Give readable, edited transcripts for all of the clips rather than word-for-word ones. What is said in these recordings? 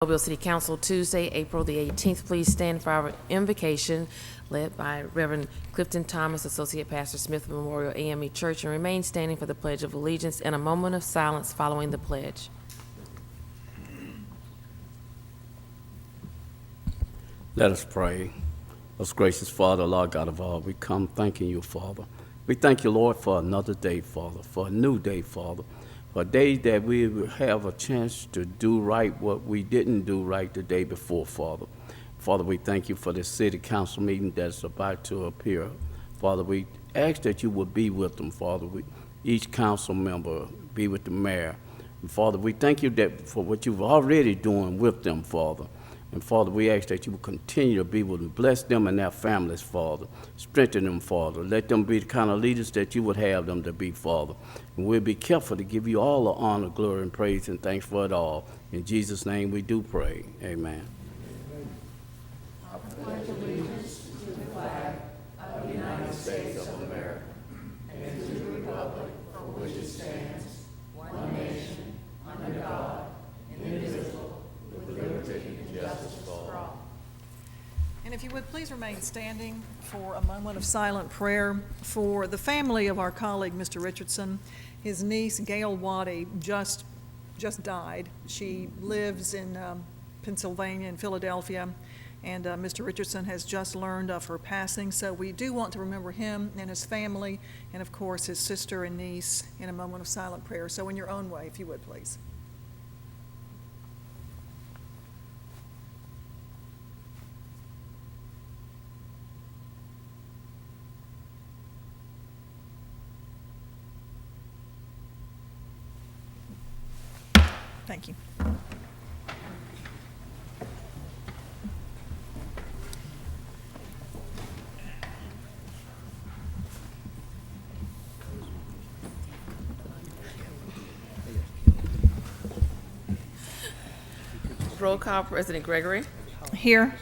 Mobile City Council, Tuesday, April the 18th. Please stand for our invocation led by Reverend Clifton Thomas, Associate Pastor, Smith Memorial AME Church, and remain standing for the Pledge of Allegiance and a moment of silence following the pledge. Let us pray. Most gracious Father, Lord God of all, we come thanking you, Father. We thank you, Lord, for another day, Father, for a new day, Father, for a day that we will have a chance to do right what we didn't do right the day before, Father. Father, we thank you for this city council meeting that's about to appear. Father, we ask that you would be with them, Father. Each council member be with the mayor. And Father, we thank you that for what you've already doing with them, Father. And Father, we ask that you will continue to be with them. Bless them and their families, Father. Strengthen them, Father. Let them be the kind of leaders that you would have them to be, Father. And we'll be careful to give you all the honor, glory, and praise, and thanks for it all. In Jesus' name we do pray. Amen. I pledge allegiance to the flag of the United States of America and to the republic for which it stands, one nation, under God, indivisible, with liberty and justice for all. And if you would please remain standing for a moment of silent prayer for the family of our colleague, Mr. Richardson. His niece, Gail Waddy, just died. She lives in Pennsylvania and Philadelphia, and Mr. Richardson has just learned of her passing. So we do want to remember him and his family, and of course his sister and niece, in a moment of silent prayer. So in your own way, if you would please. Thank you. Roll call, President Gregory. Here.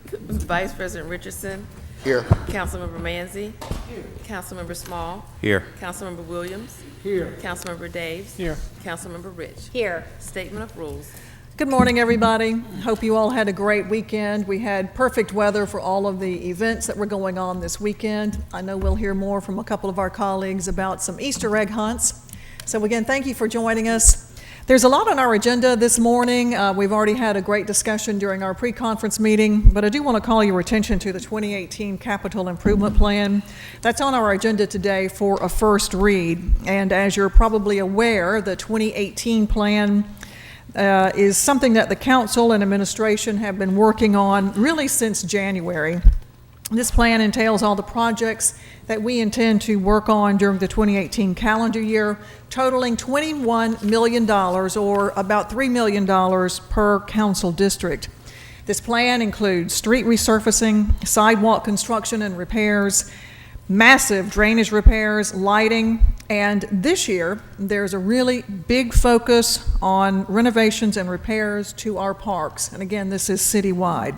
Vice President Richardson. Here. Councilmember Manzi. Here. Councilmember Small. Here. Councilmember Williams. Here. Councilmember Daves. Here. Councilmember Rich. Here. Statement of rules. Good morning, everybody. Hope you all had a great weekend. We had perfect weather for all of the events that were going on this weekend. I know we'll hear more from a couple of our colleagues about some Easter egg hunts. So again, thank you for joining us. There's a lot on our agenda this morning. We've already had a great discussion during our pre-conference meeting, but I do want to call your attention to the 2018 Capital Improvement Plan. That's on our agenda today for a first read. And as you're probably aware, the 2018 plan is something that the council and administration have been working on really since January. This plan entails all the projects that we intend to work on during the 2018 calendar year, totaling $21 million, or about $3 million per council district. This plan includes street resurfacing, sidewalk construction and repairs, massive drainage repairs, lighting, and this year there's a really big focus on renovations and repairs to our parks. And again, this is citywide.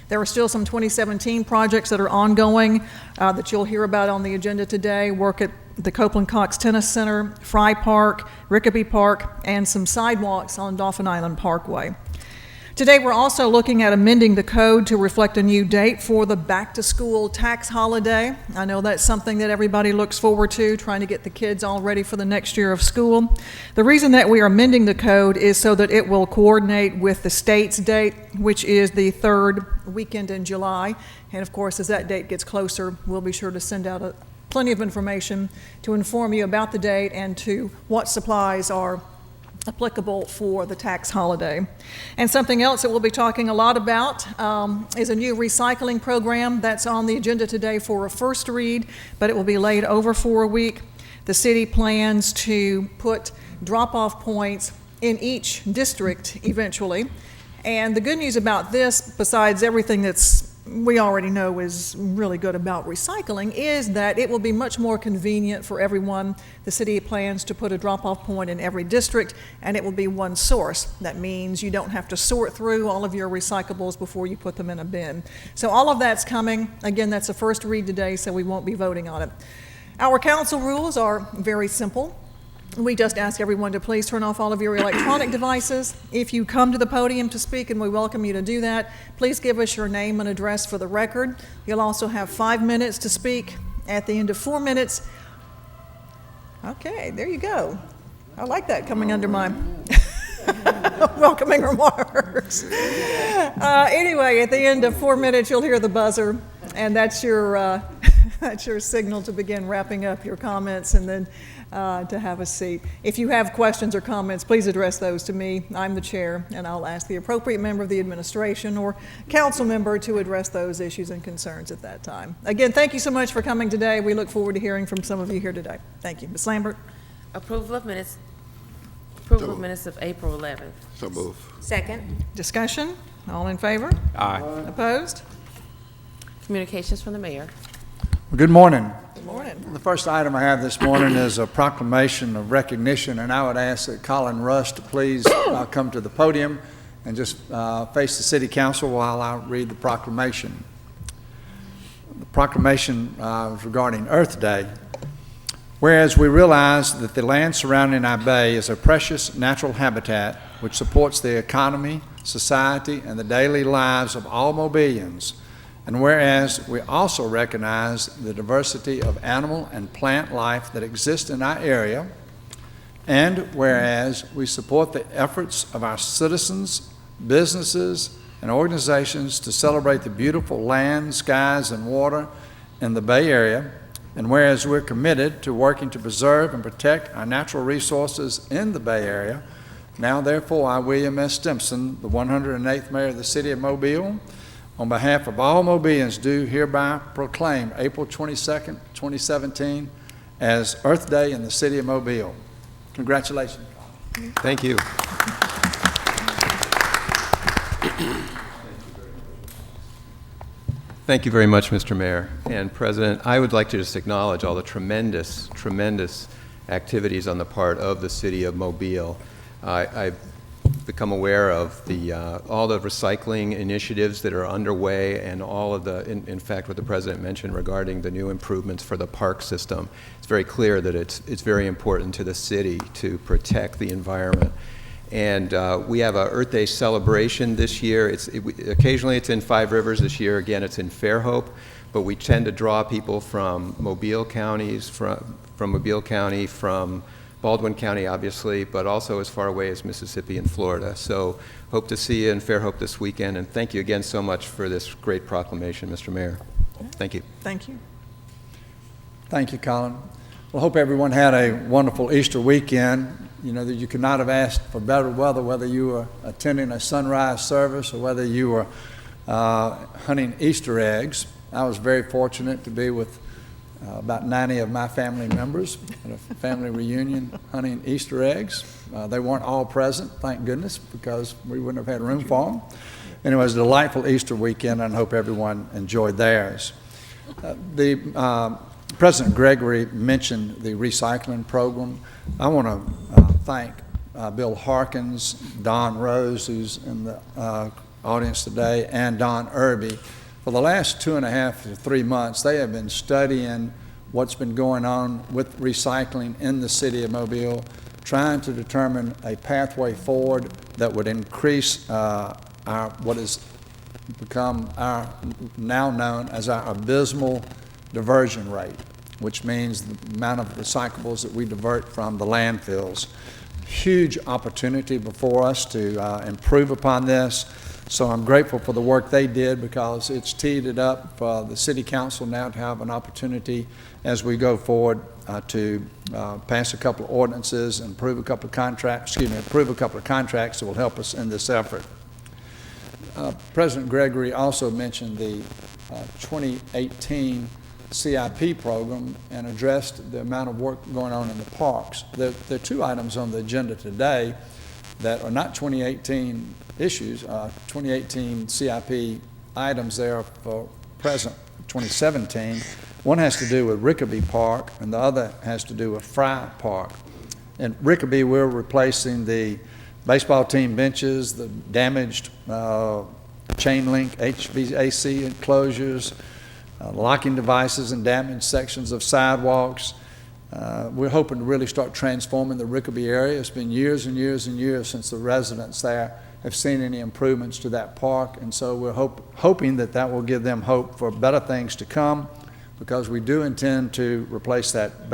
There are still some 2017 projects that are ongoing that you'll hear about on the agenda today. Work at the Copeland Cox Tennis Center, Fry Park, Rickaby Park, and some sidewalks on Dauphin Island Parkway. Today we're also looking at amending the code to reflect a new date for the back-to-school tax holiday. I know that's something that everybody looks forward to, trying to get the kids all ready for the next year of school. The reason that we are amending the code is so that it will coordinate with the state's date, which is the third weekend in July. And of course, as that date gets closer, we'll be sure to send out plenty of information to inform you about the date and to what supplies are applicable for the tax holiday. And something else that we'll be talking a lot about is a new recycling program that's on the agenda today for a first read, but it will be laid over for a week. The city plans to put drop-off points in each district eventually. And the good news about this, besides everything that's we already know is really good about recycling, is that it will be much more convenient for everyone. The city plans to put a drop-off point in every district, and it will be one source. That means you don't have to sort through all of your recyclables before you put them in a bin. So all of that's coming. Again, that's a first read today, so we won't be voting on it. Our council rules are very simple. we just ask everyone to please turn off all of your electronic devices. If you come to the podium to speak, and we welcome you to do that, please give us your name and address for the record. You'll also have 5 minutes to speak. At the end of 4 minutes, okay, there you go. I like that coming under my welcoming remarks. Anyway, at the end of 4 minutes, you'll hear the buzzer, and that's your that's your signal to begin wrapping up your comments, and then to have a seat. If you have questions or comments, please address those to me. I'm the chair, and I'll ask the appropriate member of the administration or council member to address those issues and concerns at that time. Again, thank you so much for coming today. We look forward to hearing from some of you here today. Thank you. Ms. Lambert? Approval of minutes. Approval of minutes of April 11th. So move. Second. Discussion? All in favor? Aye. Opposed? Communications from the mayor. Well, good morning. Good morning. The first item I have this morning is a proclamation of recognition, and I would ask that Colin Rush to please come to the podium and just face the city council while I read the proclamation. The proclamation is regarding Earth Day. Whereas we realize that the land surrounding our bay is a precious natural habitat which supports the economy, society, and the daily lives of all Mobilians, and whereas we also recognize the diversity of animal and plant life that exists in our area, and whereas we support the efforts of our citizens, businesses, and organizations to celebrate the beautiful land, skies, and water in the Bay Area, and whereas we're committed to working to preserve and protect our natural resources in the Bay Area, now therefore I, William S. Stimson, the 108th Mayor of the City of Mobile, on behalf of all Mobilians, do hereby proclaim April 22nd, 2017 as Earth Day in the City of Mobile. Congratulations. Thank you. Thank you very much, Mr. Mayor and President. I would like to just acknowledge all the tremendous activities on the part of the City of Mobile. I've become aware of all the recycling initiatives that are underway, and all of the, in fact, what the President mentioned regarding the new improvements for the park system. It's very clear that it's very important to the city to protect the environment. And we have a Earth Day celebration this year. Occasionally it's in Five Rivers. This year, again, it's in Fairhope, but we tend to draw people from Mobile counties, from Mobile County, from Baldwin County, obviously, but also as far away as Mississippi and Florida. So hope to see you in Fairhope this weekend, and thank you again so much for this great proclamation, Mr. Mayor. Thank you. Thank you. Thank you, Colin. Well, hope everyone had a wonderful Easter weekend. You know that you could not have asked for better weather, whether you were attending a sunrise service or whether you were hunting Easter eggs. I was very fortunate to be with about 90 of my family members at a family reunion hunting Easter eggs. They weren't all present, thank goodness, because we wouldn't have had room for them. Anyway, it was a delightful Easter weekend, and I hope everyone enjoyed theirs. President Gregory mentioned the recycling program. I want to thank Bill Harkins, Don Rose, who's in the audience today, and Don Irby. For the last 2.5 to 3 months, they have been studying what's been going on with recycling in the city of Mobile, trying to determine a pathway forward that would increase what has become our now known as our abysmal diversion rate, which means the amount of recyclables that we divert from the landfills. Huge opportunity before us to improve upon this. So I'm grateful for the work they did, because it's teed it up for the City Council now to have an opportunity as we go forward to pass a couple of ordinances and approve a couple of contracts that will help us in this effort. President Gregory also mentioned the 2018 CIP program and addressed the amount of work going on in the parks. There are two items on the agenda today that are not 2018 issues, 2018 CIP items there for present 2017. One has to do with Rickaby Park, and the other has to do with Fry Park. In Rickaby, we're replacing the baseball team benches, the damaged chain link HVAC enclosures, locking devices and damaged sections of sidewalks. We're hoping to really start transforming the Rickaby area. It's been years and years and years since the residents there have seen any improvements to that park, and so we're hoping that that will give them hope for better things to come, because we do intend to replace that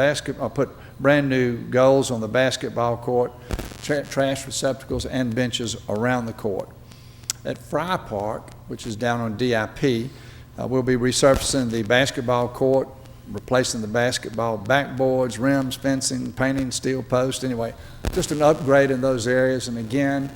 put brand-new goals on the basketball court, trash receptacles, and benches around the court. At Fry Park, which is down on DIP, we'll be resurfacing the basketball court, replacing the basketball backboards, rims, fencing, painting, steel posts. Anyway, just an upgrade in those areas. And again,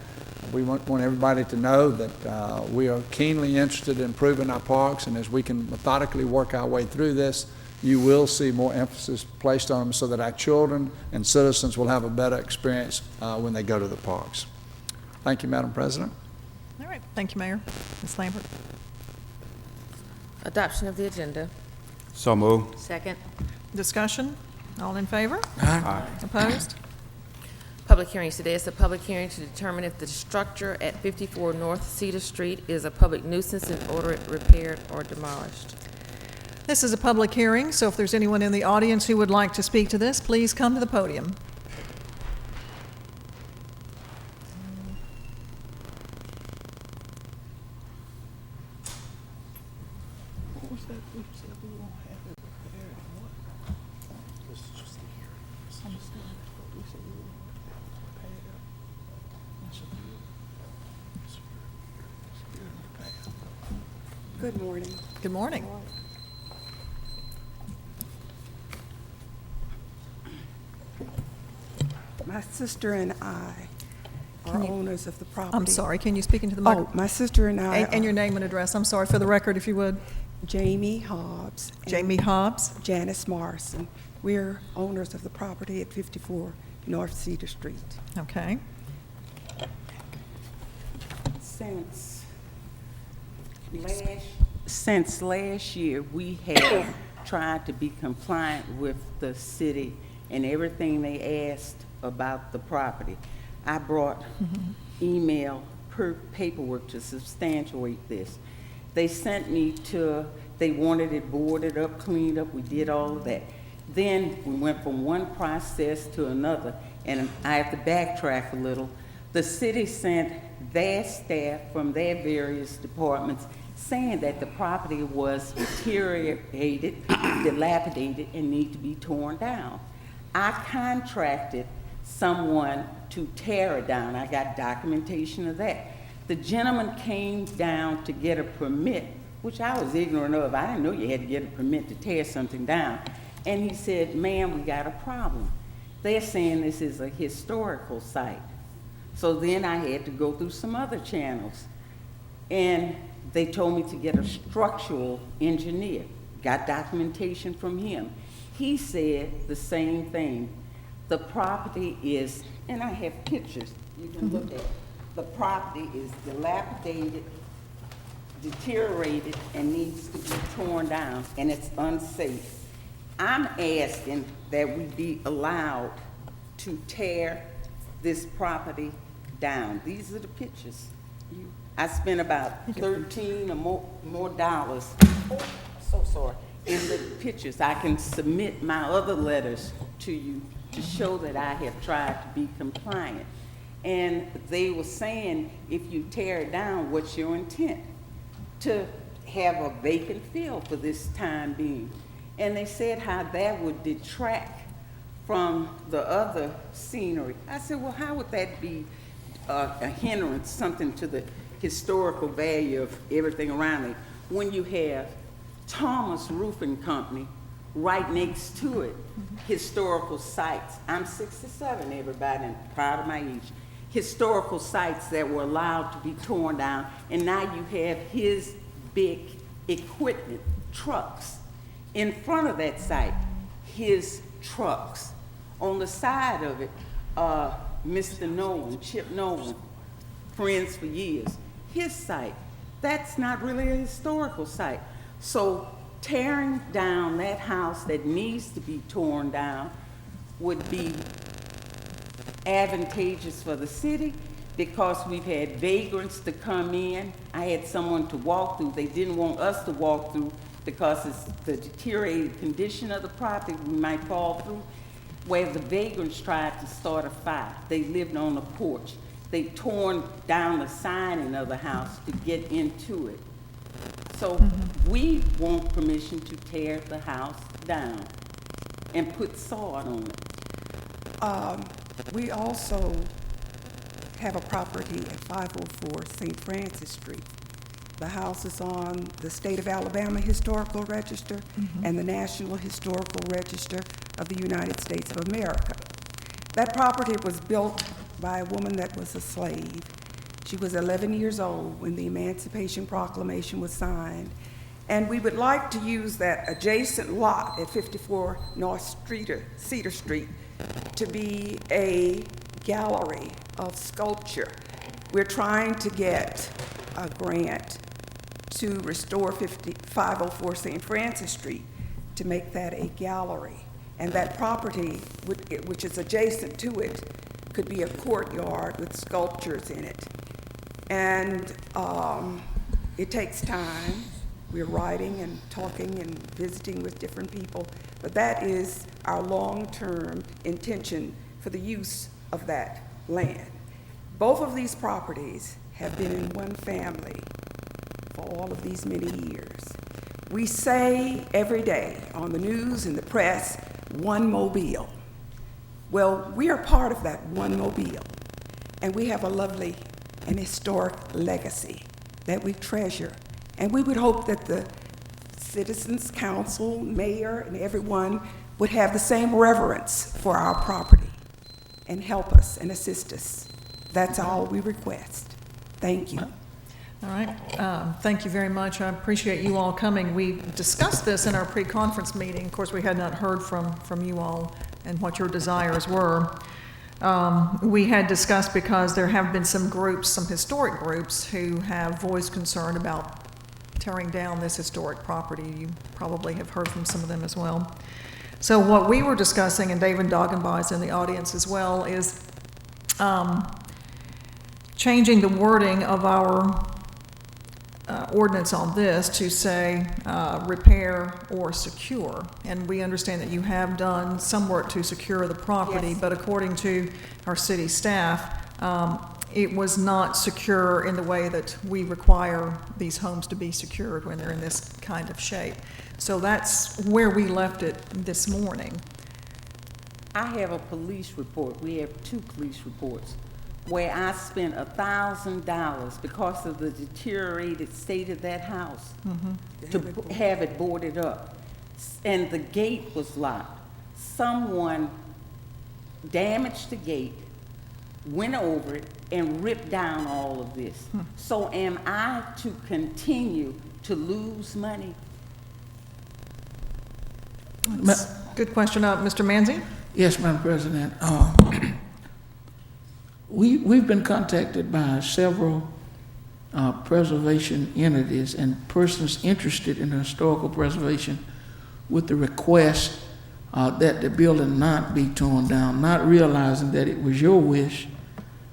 we want everybody to know that we are keenly interested in improving our parks, and as we can methodically work our way through this, you will see more emphasis placed on them so that our children and citizens will have a better experience when they go to the parks. Thank you, Madam President. All right, thank you, Mayor. Ms. Lambert. Adoption of the agenda. So moved. Second. Discussion? All in favor? Aye. Opposed? Public hearings. Today is a public hearing to determine if the structure at 54 North Cedar Street is a public nuisance and order it repaired or demolished. This is a public hearing, so if there's anyone in the audience who would like to speak to this, please come to the podium. Good morning. Good morning. My sister and I are owners of the property. I'm sorry, can you speak into the microphone? My sister and I And your are name and address, I'm sorry, for the record, if you would. Jamie Hobbs. and Jamie Hobbs. Janice Morrison. We're owners of the property at 54 North Cedar Street. Okay. Since last year, we have tried to be compliant with the city and everything they asked about the property. I brought email paperwork to substantiate this. They sent me to, they wanted it boarded up, cleaned up, we did all of that. Then we went from one process to another, and I have to backtrack a little. The city sent their staff from their various departments saying that the property was deteriorated, dilapidated, and need to be torn down. I contracted someone to tear it down. I got documentation of that. The gentleman came down to get a permit, which I was ignorant of. I didn't know you had to get a permit to tear something down. And he said, ma'am, we got a problem. They're saying this is a historical site. So then I had to go through some other channels. And they told me to get a structural engineer. Got documentation from him. He said the same thing. The property is, and I have pictures you can look at. The property is dilapidated, deteriorated, and needs to be torn down, and it's unsafe. I'm asking that we be allowed to tear this property down. These are the pictures. I spent about $13 or more dollars, so sorry, in the pictures. I can submit my other letters to you to show that I have tried to be compliant. And they were saying, if you tear it down, what's your intent? To have a vacant field for this time being. And they said how that would detract from the other scenery. I said, well, how would that be a hindrance, something to the historical value of everything around it, when you have Thomas Roofing Company right next to it, historical sites. I'm 67, everybody, and proud of my age. Historical sites that were allowed to be torn down, and now you have his big equipment, trucks. In front of that site, his trucks. On the side of it, Mr. Nolan, Chip Nolan, friends for years. His site, that's not really a historical site. So tearing down that house that needs to be torn down would be advantageous for the city, because we've had vagrants to come in. I had someone to walk through. They didn't want us to walk through because it's the deteriorated condition of the property, we might fall through. where the vagrants tried to start a fire. They lived on a porch. They torn down the siding of the house to get into it. So we want permission to tear the house down and put sod on it. We also have a property at 504 St. Francis Street. The house is on the State of Alabama Historical Register and the National Historical Register of the United States of America. That property was built by a woman that was a slave. She was 11 years old when the Emancipation Proclamation was signed, and we would like to use that adjacent lot at 54 North Cedar Street to be a gallery of sculpture. We're trying to get a grant to restore 504 St. Francis Street to make that a gallery. And that property, which is adjacent to it, could be a courtyard with sculptures in it. And it takes time. We're writing and talking and visiting with different people, but that is our long-term intention for the use of that land. Both of these properties have been in one family for all of these many years. We say every day on the news and the press, one Mobile. Well, we are part of that one Mobile, and we have a lovely and historic legacy that we treasure. And we would hope that the Citizens Council, mayor, and everyone would have the same reverence for our property and help us and assist us. That's all we request. Thank you. All right, thank you very much. I appreciate you all coming. We discussed this in our pre-conference meeting. Of course, we had not heard from you all and what your desires were. We had discussed because there have been some groups, some historic groups, who have voiced concern about tearing down this historic property. You probably have heard from some of them as well. So what we were discussing, and David Doggenbaugh is in the audience as well, is changing the wording of our ordinance on this to say repair or secure. And we understand that you have done some work to secure the property, Yes. but according to our city staff, it was not secure in the way that we require these homes to be secured when they're in this kind of shape. So that's where we left it this morning. I have a police report, we have 2 police reports, where I spent $1,000 because of the deteriorated state of that house to have it boarded up. And the gate was locked. Someone damaged the gate, went over it, and ripped down all of this. So am I to continue to lose money? Good question. Mr. Manzi? Yes, Madam President. We've been contacted by several preservation entities and persons interested in historical preservation with the request that the building not be torn down, not realizing that it was your wish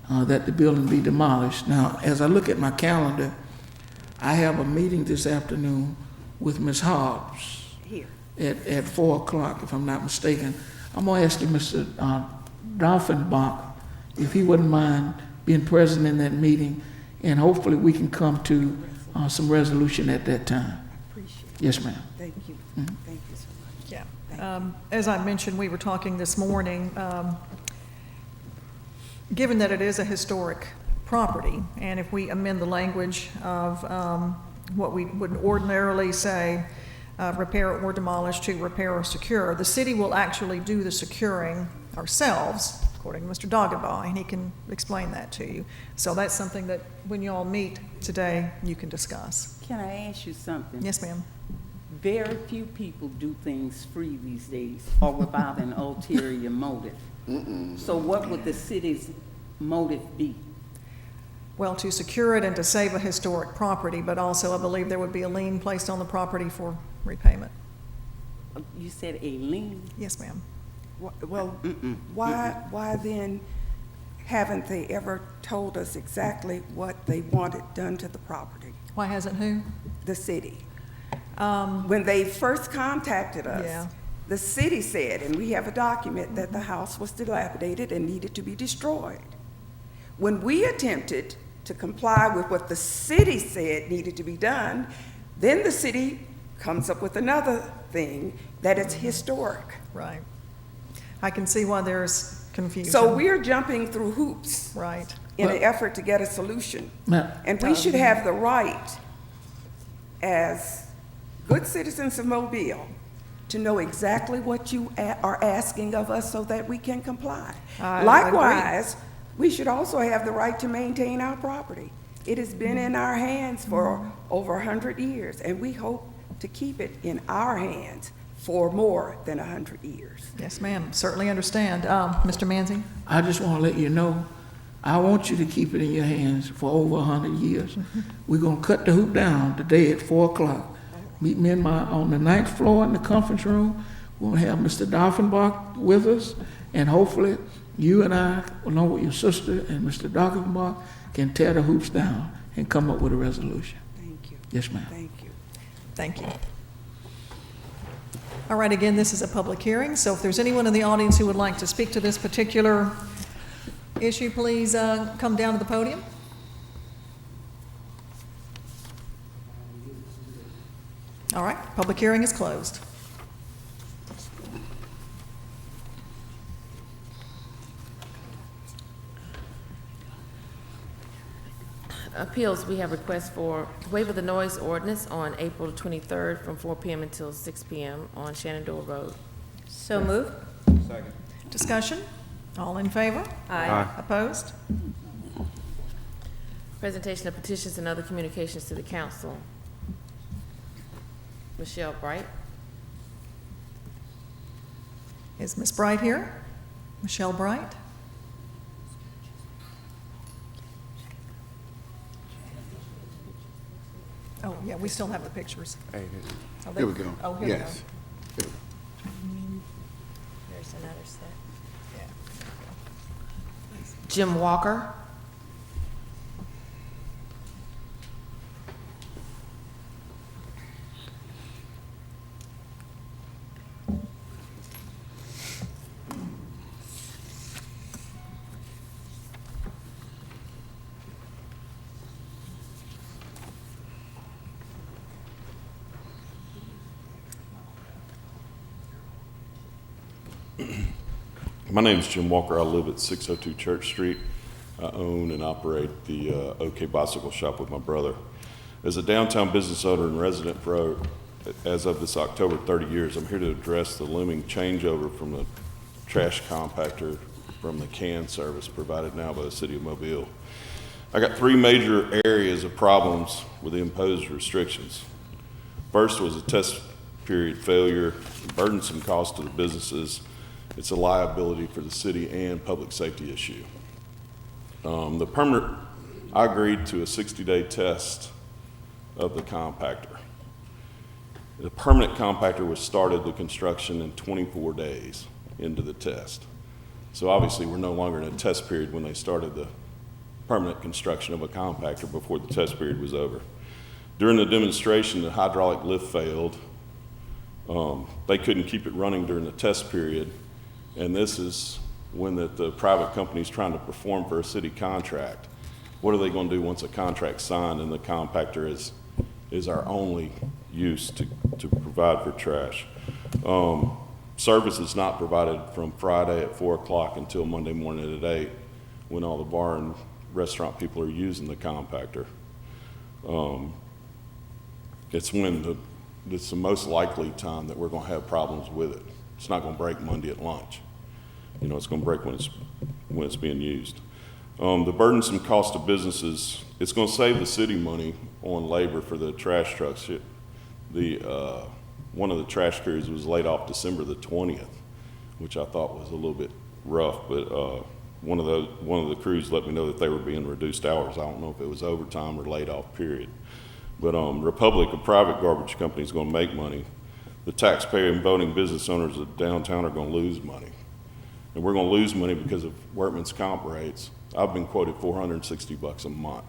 that the building be demolished. Now, as I look at my calendar, I have a meeting this afternoon with Ms. Hobbs Here. at 4 o'clock, if I'm not mistaken. I'm going to ask you, Mr. Dolphinbach, if he wouldn't mind being present in that meeting, and hopefully we can come to some resolution at that time. Appreciate it. Yes, ma'am. Thank you. Thank you so much. Yeah. As I mentioned, we were talking this morning, given that it is a historic property, and if we amend the language of what we would ordinarily say, repair or demolish to repair or secure, the city will actually do the securing ourselves, according to Mr. Doggenbaugh, and he can explain that to you. So that's something that when you all meet today, you can discuss. Can I ask you something? Yes, ma'am. Very few people do things free these days or without an ulterior motive. So what would the city's motive be? Well, to secure it and to save a historic property, but also I believe there would be a lien placed on the property for repayment. You said a lien? Yes, ma'am. Well, why then haven't they ever told us exactly what they wanted done to the property? Why hasn't who? The city. When they first contacted us, Yeah. The city said, and we have a document, that the house was dilapidated and needed to be destroyed. When we attempted to comply with what the city said needed to be done, then the city comes up with another thing, that it's historic. Right. I can see why there's confusion. So we're jumping through hoops Right. in an effort to get a solution. Now, And we should have the right, as good citizens of Mobile, to know exactly what you are asking of us so that we can comply. I Likewise, we should also have the right to maintain our property. It has been in our hands for over 100 years, and we hope to keep it in our hands for more than 100 years. Yes, ma'am. Certainly understand. Mr. Manzi? I just want to let you know, I want you to keep it in your hands for over 100 years. We're going to cut the hoop down today at 4 o'clock. Meet me on the 9th floor in the conference room. We'll have Mr. Doffenbach with us, and hopefully you and I, along with your sister and Mr. Doffenbach, can tear the hoops down and come up with a resolution. Thank you. Yes, ma'am. Thank you. Thank you. All right, again, this is a public hearing, so if there's anyone in the audience who would like to speak to this particular issue, please come down to the podium. All right, public hearing is closed. Appeals, we have requests for waiver of the noise ordinance on April 23rd from 4 p.m. until 6 p.m. on Shenandoah Road. So moved. Discussion? All in favor? Aye. Opposed? Presentation of petitions and other communications to the council. Michelle Bright. Is Ms. Bright here? Michelle Bright? Oh, yeah, we still have the pictures. Oh, Here we go. Oh, here Yes. we go. There's another set. Yeah. Jim Walker. My name is Jim Walker. I live at 602 Church Street. I own and operate the OK Bicycle Shop with my brother. As a downtown business owner and resident for, as of this October, 30 years, I'm here to address the looming changeover from the trash compactor from the can service provided now by the City of Mobile. I got 3 major areas of problems with the imposed restrictions. First was a test period failure, burdensome cost to the businesses. It's a liability for the city and public safety issue. I agreed to a 60-day test of the compactor. The permanent compactor was started the construction in 24 days into the test. So obviously we're no longer in a test period when they started the permanent construction of a compactor before the test period was over. During the demonstration, the hydraulic lift failed. They couldn't keep it running during the test period. And this is when the private company is trying to perform for a city contract. What are they going to do once a contract's signed and the compactor is our only use to provide for trash? Service is not provided from Friday at 4 o'clock until Monday morning at 8 when all the bar and restaurant people are using the compactor. It's the most likely time that we're going to have problems with it. It's not going to break Monday at lunch. You know, it's going to break when it's being used. The burdensome cost of businesses, it's going to save the city money on labor for the trash trucks. One of the trash crews was laid off December the 20th, which I thought was a little bit rough, but one of the crews let me know that they were being reduced hours. I don't know if it was overtime or laid off period. But Republic, a private garbage company, is going to make money. The taxpayer and voting business owners of downtown are going to lose money. And we're going to lose money because of workman's comp rates. I've been quoted $460 a month,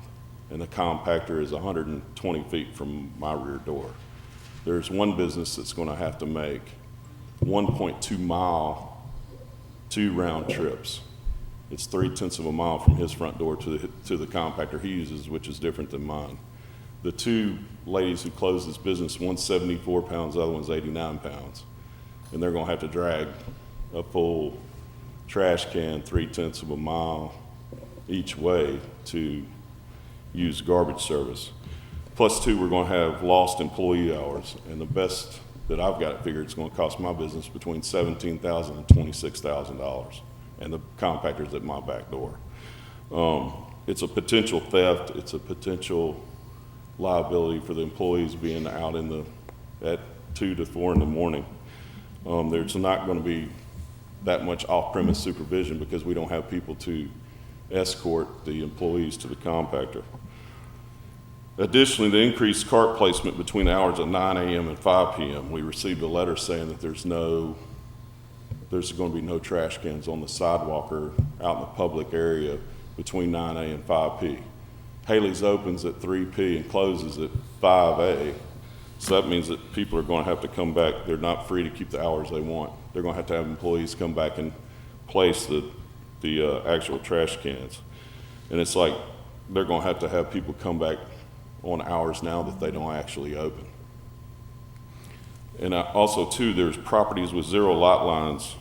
and the compactor is 120 feet from my rear door. There's one business that's going to have to make 1.2 mile, 2 round trips. It's 3/10 of a mile from his front door to the compactor he uses, which is different than mine. The 2 ladies who closed this business, one's 74 pounds, the other one's 89 pounds. And they're gonna have to drag a full trash can 3/10 of a mile each way to use garbage service. Plus 2, we're gonna have lost employee hours. And the best that I've got it figured, it's gonna cost my business between $17,000 and $26,000. And the compactor's at my back door. It's a potential theft, it's a potential liability for the employees being out at 2 to 4 in the morning. There's not gonna be that much off-premise supervision because we don't have people to escort the employees to the compactor. Additionally, the increased cart placement between the hours of 9 a.m. and 5 p.m. We received a letter saying that there's going to be no trash cans on the sidewalk or out in the public area between 9 a.m. and 5 p. Haley's opens at 3 p. and closes at 5 a. So that means that people are going to have to come back. They're not free to keep the hours they want. They're going to have employees come back and place the actual trash cans. And it's like they're going to have people come back on hours now that they don't actually open. And also, too, there's properties with 0 lot lines.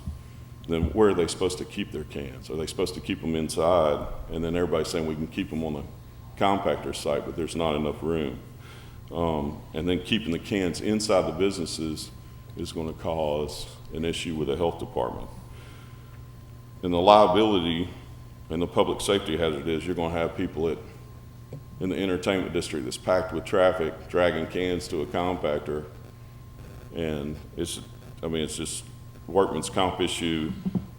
Then where are they supposed to keep their cans? Are they supposed to keep them inside? And then everybody's saying we can keep them on the compactor site, but there's not enough room. And then keeping the cans inside the businesses is going to cause an issue with the health department. And the liability and the public safety hazard is you're going to have people in the entertainment district that's packed with traffic dragging cans to a compactor. And it's just workman's comp issue.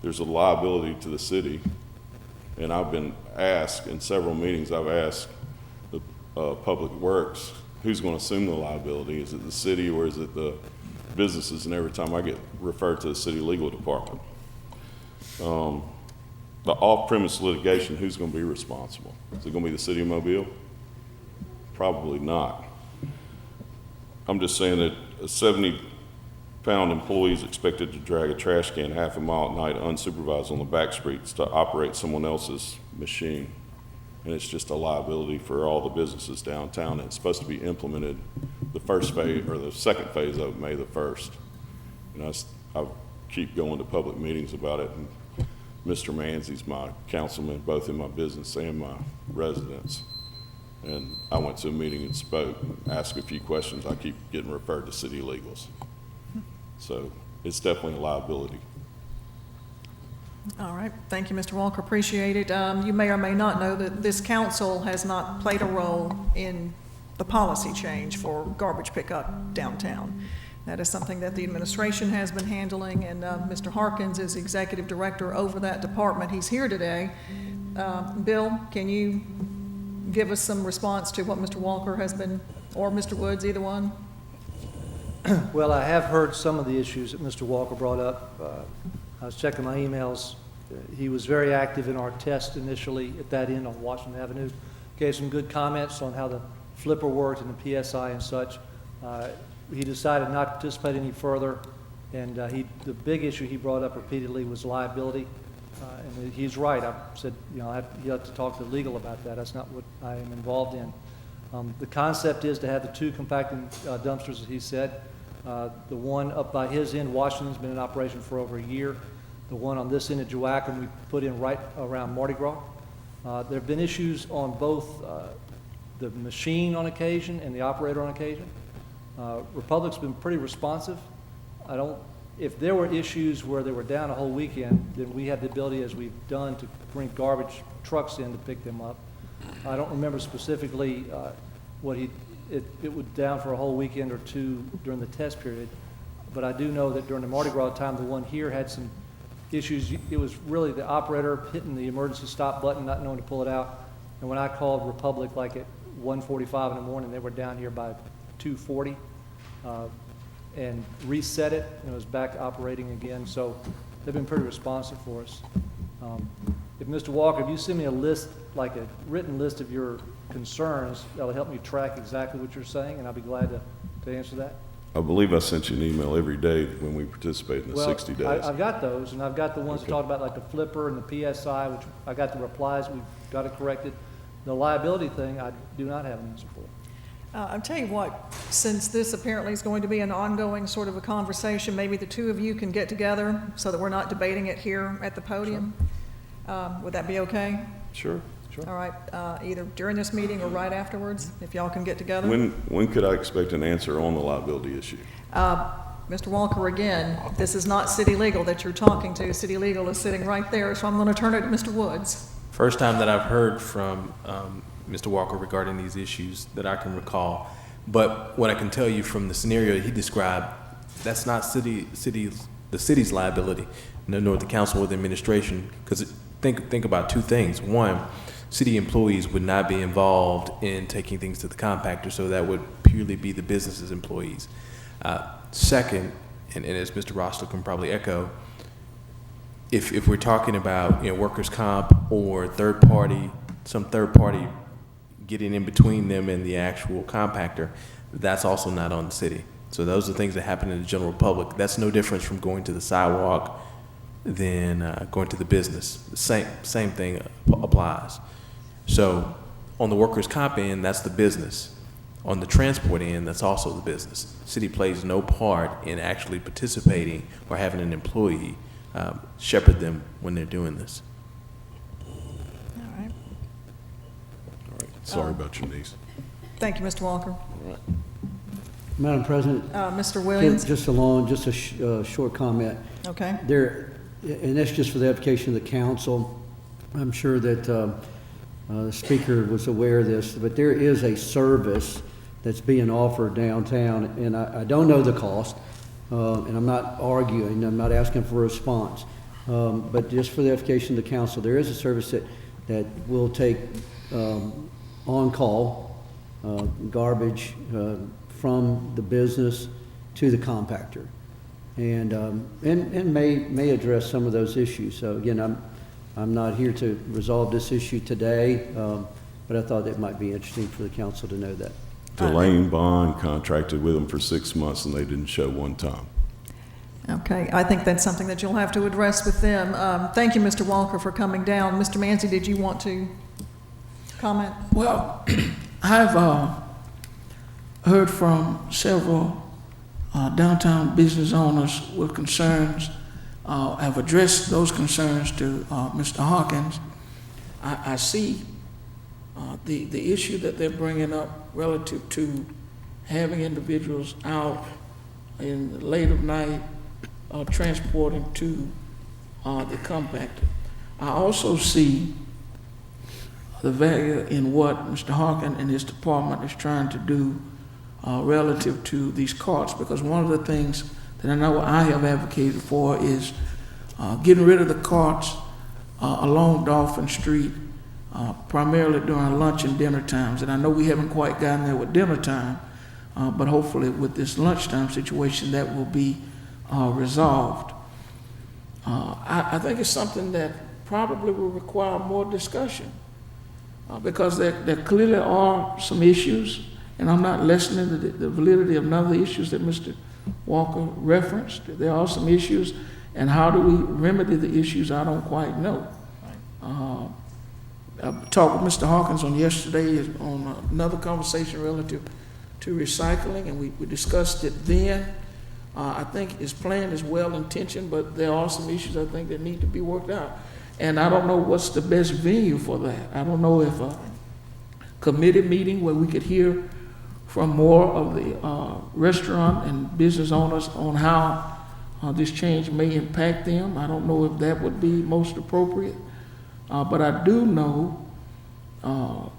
There's a liability to the city. And I've been asked in several meetings, I've asked the Public Works, who's going to assume the liability? Is it the city or is it the businesses? And every time I get referred to the city legal department. The off-premise litigation, who's going to be responsible? Is it going to be the city of Mobile? Probably not. I'm just saying that a 70-pound employee is expected to drag a trash can half a mile at night unsupervised on the back streets to operate someone else's machine. And it's just a liability for all the businesses downtown. And it's supposed to be implemented the first phase or the second phase of May the 1st. And I keep going to public meetings about it. And Mr. Manzi's my councilman, both in my business and my residence. And I went to a meeting and spoke, asked a few questions. I keep getting referred to city legals. So it's definitely a liability. All right, thank you, Mr. Walker, appreciate it. You may or may not know that this council has not played a role in the policy change for garbage pickup downtown. That is something that the administration has been handling, and Mr. Harkins is executive director over that department. He's here today. Bill, can you give us some response to what Mr. Walker has been, or Mr. Woods, either one? Well, I have heard some of the issues that Mr. Walker brought up. I was checking my emails. He was very active in our test initially at that end on Washington Avenue. Gave some good comments on how the flipper worked and the PSI and such. He decided not to participate any further, and the big issue he brought up repeatedly was liability. And he's right. I said, you have to talk to legal about that. That's not what I am involved in. The concept is to have the 2 compacting dumpsters, as he said. The one up by his end, Washington's been in operation for over a year. The one on this end at Joachim, we put in right around Mardi Gras. There have been issues on both the machine on occasion and the operator on occasion. Republic's been pretty responsive. If there were issues where they were down a whole weekend, then we have the ability, as we've done, to bring garbage trucks in to pick them up. I don't remember specifically it was down for a whole weekend or 2 during the test period, but I do know that during the Mardi Gras time, the one here had some issues. It was really the operator hitting the emergency stop button, not knowing to pull it out. And when I called Republic like at 1:45 in the morning, they were down here by 2:40 and reset it, and it was back operating again. So they've been pretty responsive for us. If Mr. Walker, if you send me a list, like a written list of your concerns, that'll help me track exactly what you're saying, and I'll be glad to answer that. I believe I sent you an email every day when we participate in the Well, 60 days. I've got those, and I've got the ones that Okay. talk about like the flipper and the PSI, which I got the replies, we've got it corrected. The liability thing, I do not have an answer for. I'll tell you what, since this apparently is going to be an ongoing sort of a conversation, maybe the two of you can get together so that we're not debating it here at the podium. Would that be okay? Sure. All right, either during this meeting or right afterwards, if y'all can get together. When could I expect an answer on the liability issue? Mr. Walker, again, this is not city legal that you're talking to. City legal is sitting right there, so I'm going to turn it to Mr. Woods. First time that I've heard from Mr. Walker regarding these issues that I can recall. But what I can tell you from the scenario he described, that's not the city's liability, nor the council or the administration. Because think about two things. One, city employees would not be involved in taking things to the compactor, so that would purely be the business's employees. Second, and as Mr. Rostel can probably echo, if we're talking about workers' comp or some third party getting in between them and the actual compactor, that's also not on the city. So those are things that happen in the general public. That's no difference from going to the sidewalk than going to the business. The same thing applies. So on the workers' comp end, that's the business. On the transport end, that's also the business. City plays no part in actually participating or having an employee shepherd them when they're doing this. All right. All right. Sorry about your niece. Thank you, Mr. Walker. Madam President, Mr. Williams? just a short comment. Okay. There, and that's just for the edification of the council. I'm sure that the speaker was aware of this, but there is a service that's being offered downtown, and I don't know the cost, and I'm not arguing, I'm not asking for a response, but just for the edification of the council, there is a service that will take on-call garbage from the business to the compactor, and may address some of those issues. So again, I'm not here to resolve this issue today, but I thought it might be interesting for the council to know that. Delane Bond contracted with them for 6 months and they didn't show one time. Okay, I think that's something that you'll have to address with them. Thank you, Mr. Walker, for coming down. Mr. Manzi, did you want to comment? Well, I've heard from several downtown business owners with concerns. I've addressed those concerns to Mr. Hawkins. I see the issue that they're bringing up relative to having individuals out in the late of night transporting to the compactor. I also see the value in what Mr. Hawkins and his department is trying to do relative to these carts, because one of the things that I know I have advocated for is getting rid of the carts along Dolphin Street, primarily during lunch and dinner times. And I know we haven't quite gotten there with dinner time, but hopefully with this lunchtime situation that will be resolved. I think it's something that probably will require more discussion because there clearly are some issues, and I'm not lessening the validity of none of the issues that Mr. Walker referenced. There are some issues, and how do we remedy the issues, I don't quite know. I talked with Mr. Hawkins on yesterday on another conversation relative to recycling, and we discussed it then. I think his plan is well-intentioned, but there are some issues I think that need to be worked out. And I don't know what's the best venue for that. I don't know if a committee meeting where we could hear from more of the restaurant and business owners on how this change may impact them. I don't know if that would be most appropriate. But I do know,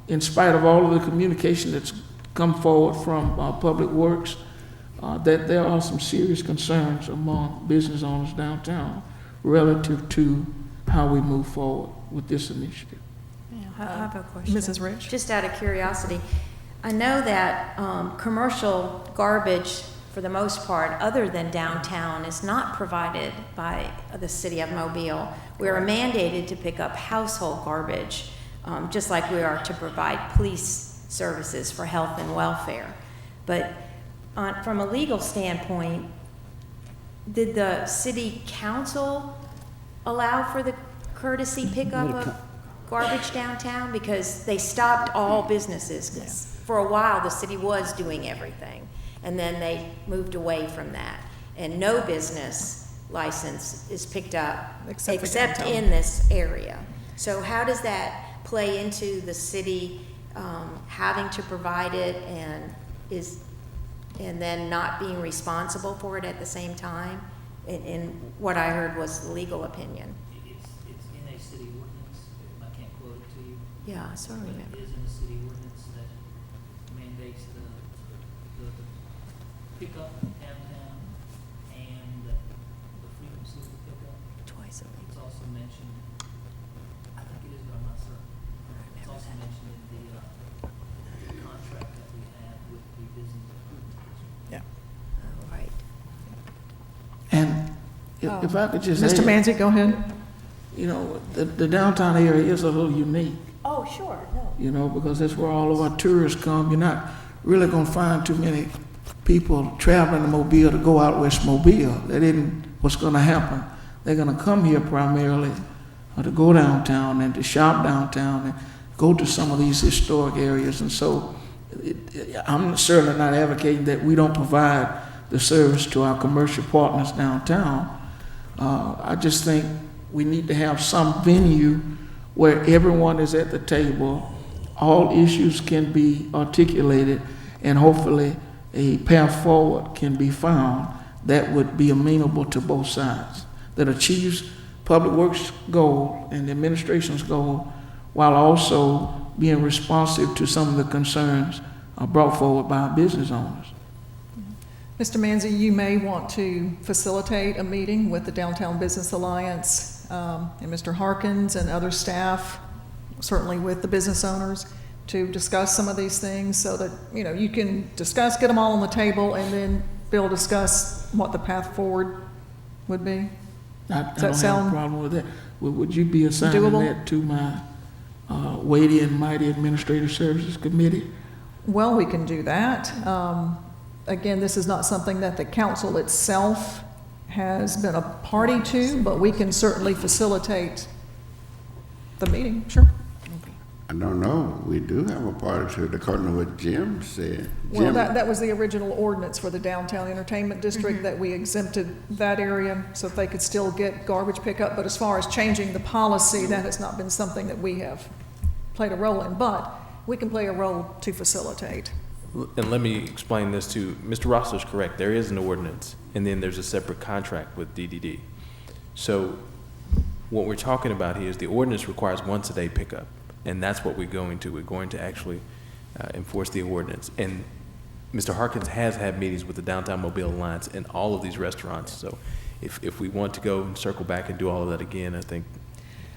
in spite of all of the communication that's come forward from Public Works, that there are some serious concerns among business owners downtown relative to how we move forward with this initiative. Yeah, I have a question. Mrs. Rich? Just out of curiosity, I know that commercial garbage, for the most part, other than downtown, is not provided by the city of Mobile. We are mandated to pick up household garbage, just like we are to provide police services for health and welfare. But from a legal standpoint, did the city council allow for the courtesy pickup of garbage downtown? Because they stopped all businesses. 'Cause for a while, the city was doing everything, and then they moved away from that. And no business license is picked up Except for except downtown. in this area. So how does that play into the city having to provide it and then not being responsible for it at the same time? In what I heard was the legal opinion. It's in a city ordinance, I can't quote it to you. Yeah, I sort of But remember. it is in a city ordinance that mandates the pickup downtown and the frequency of the pickup. Twice a week. It's also mentioned, I think it is, but I'm not certain. It's also mentioned in the contract that we have with the business improvement district. Yeah. Oh, right. And if I could just Mr. add, Manzi, go ahead. you know, the downtown area is a little unique, Oh, sure, no. you know, because that's where all of our tourists come. You're not really gonna find too many people traveling to Mobile to go out West Mobile. That isn't what's gonna happen. They're gonna come here primarily to go downtown and to shop downtown and go to some of these historic areas. And so I'm certainly not advocating that we don't provide the service to our commercial partners downtown. I just think we need to have some venue where everyone is at the table, all issues can be articulated, and hopefully a path forward can be found that would be amenable to both sides, that achieves Public Works' goal and the administration's goal, while also being responsive to some of the concerns brought forward by business owners. Mr. Manzi, you may want to facilitate a meeting with the Downtown Business Alliance and Mr. Harkins and other staff, certainly with the business owners, to discuss some of these things so that, you know, you can discuss, get them all on the table, and then Bill discuss what the path forward would be. I Does don't that have sound a problem with that. Would you be assigning doable? that to my weighty and mighty Administrative Services Committee? Well, we can do that. Again, this is not something that the council itself has been a party to, but we can certainly facilitate the meeting, sure. I don't know. We do have a party to it, according to what Jim said. Well, Jim- that was the original ordinance for the downtown entertainment district, that we exempted that area so that they could still get garbage pickup. But as far as changing the policy, that has not been something that we have played a role in, but we can play a role to facilitate. And let me explain this too. Mr. Rosler's correct. There is an ordinance, and then there's a separate contract with DDD. So what we're talking about here is the ordinance requires once a day pickup, and that's what we're going to. We're going to actually enforce the ordinance. And Mr. Harkins has had meetings with the Downtown Mobile Alliance and all of these restaurants. So if we want to go and circle back and do all of that again, I think.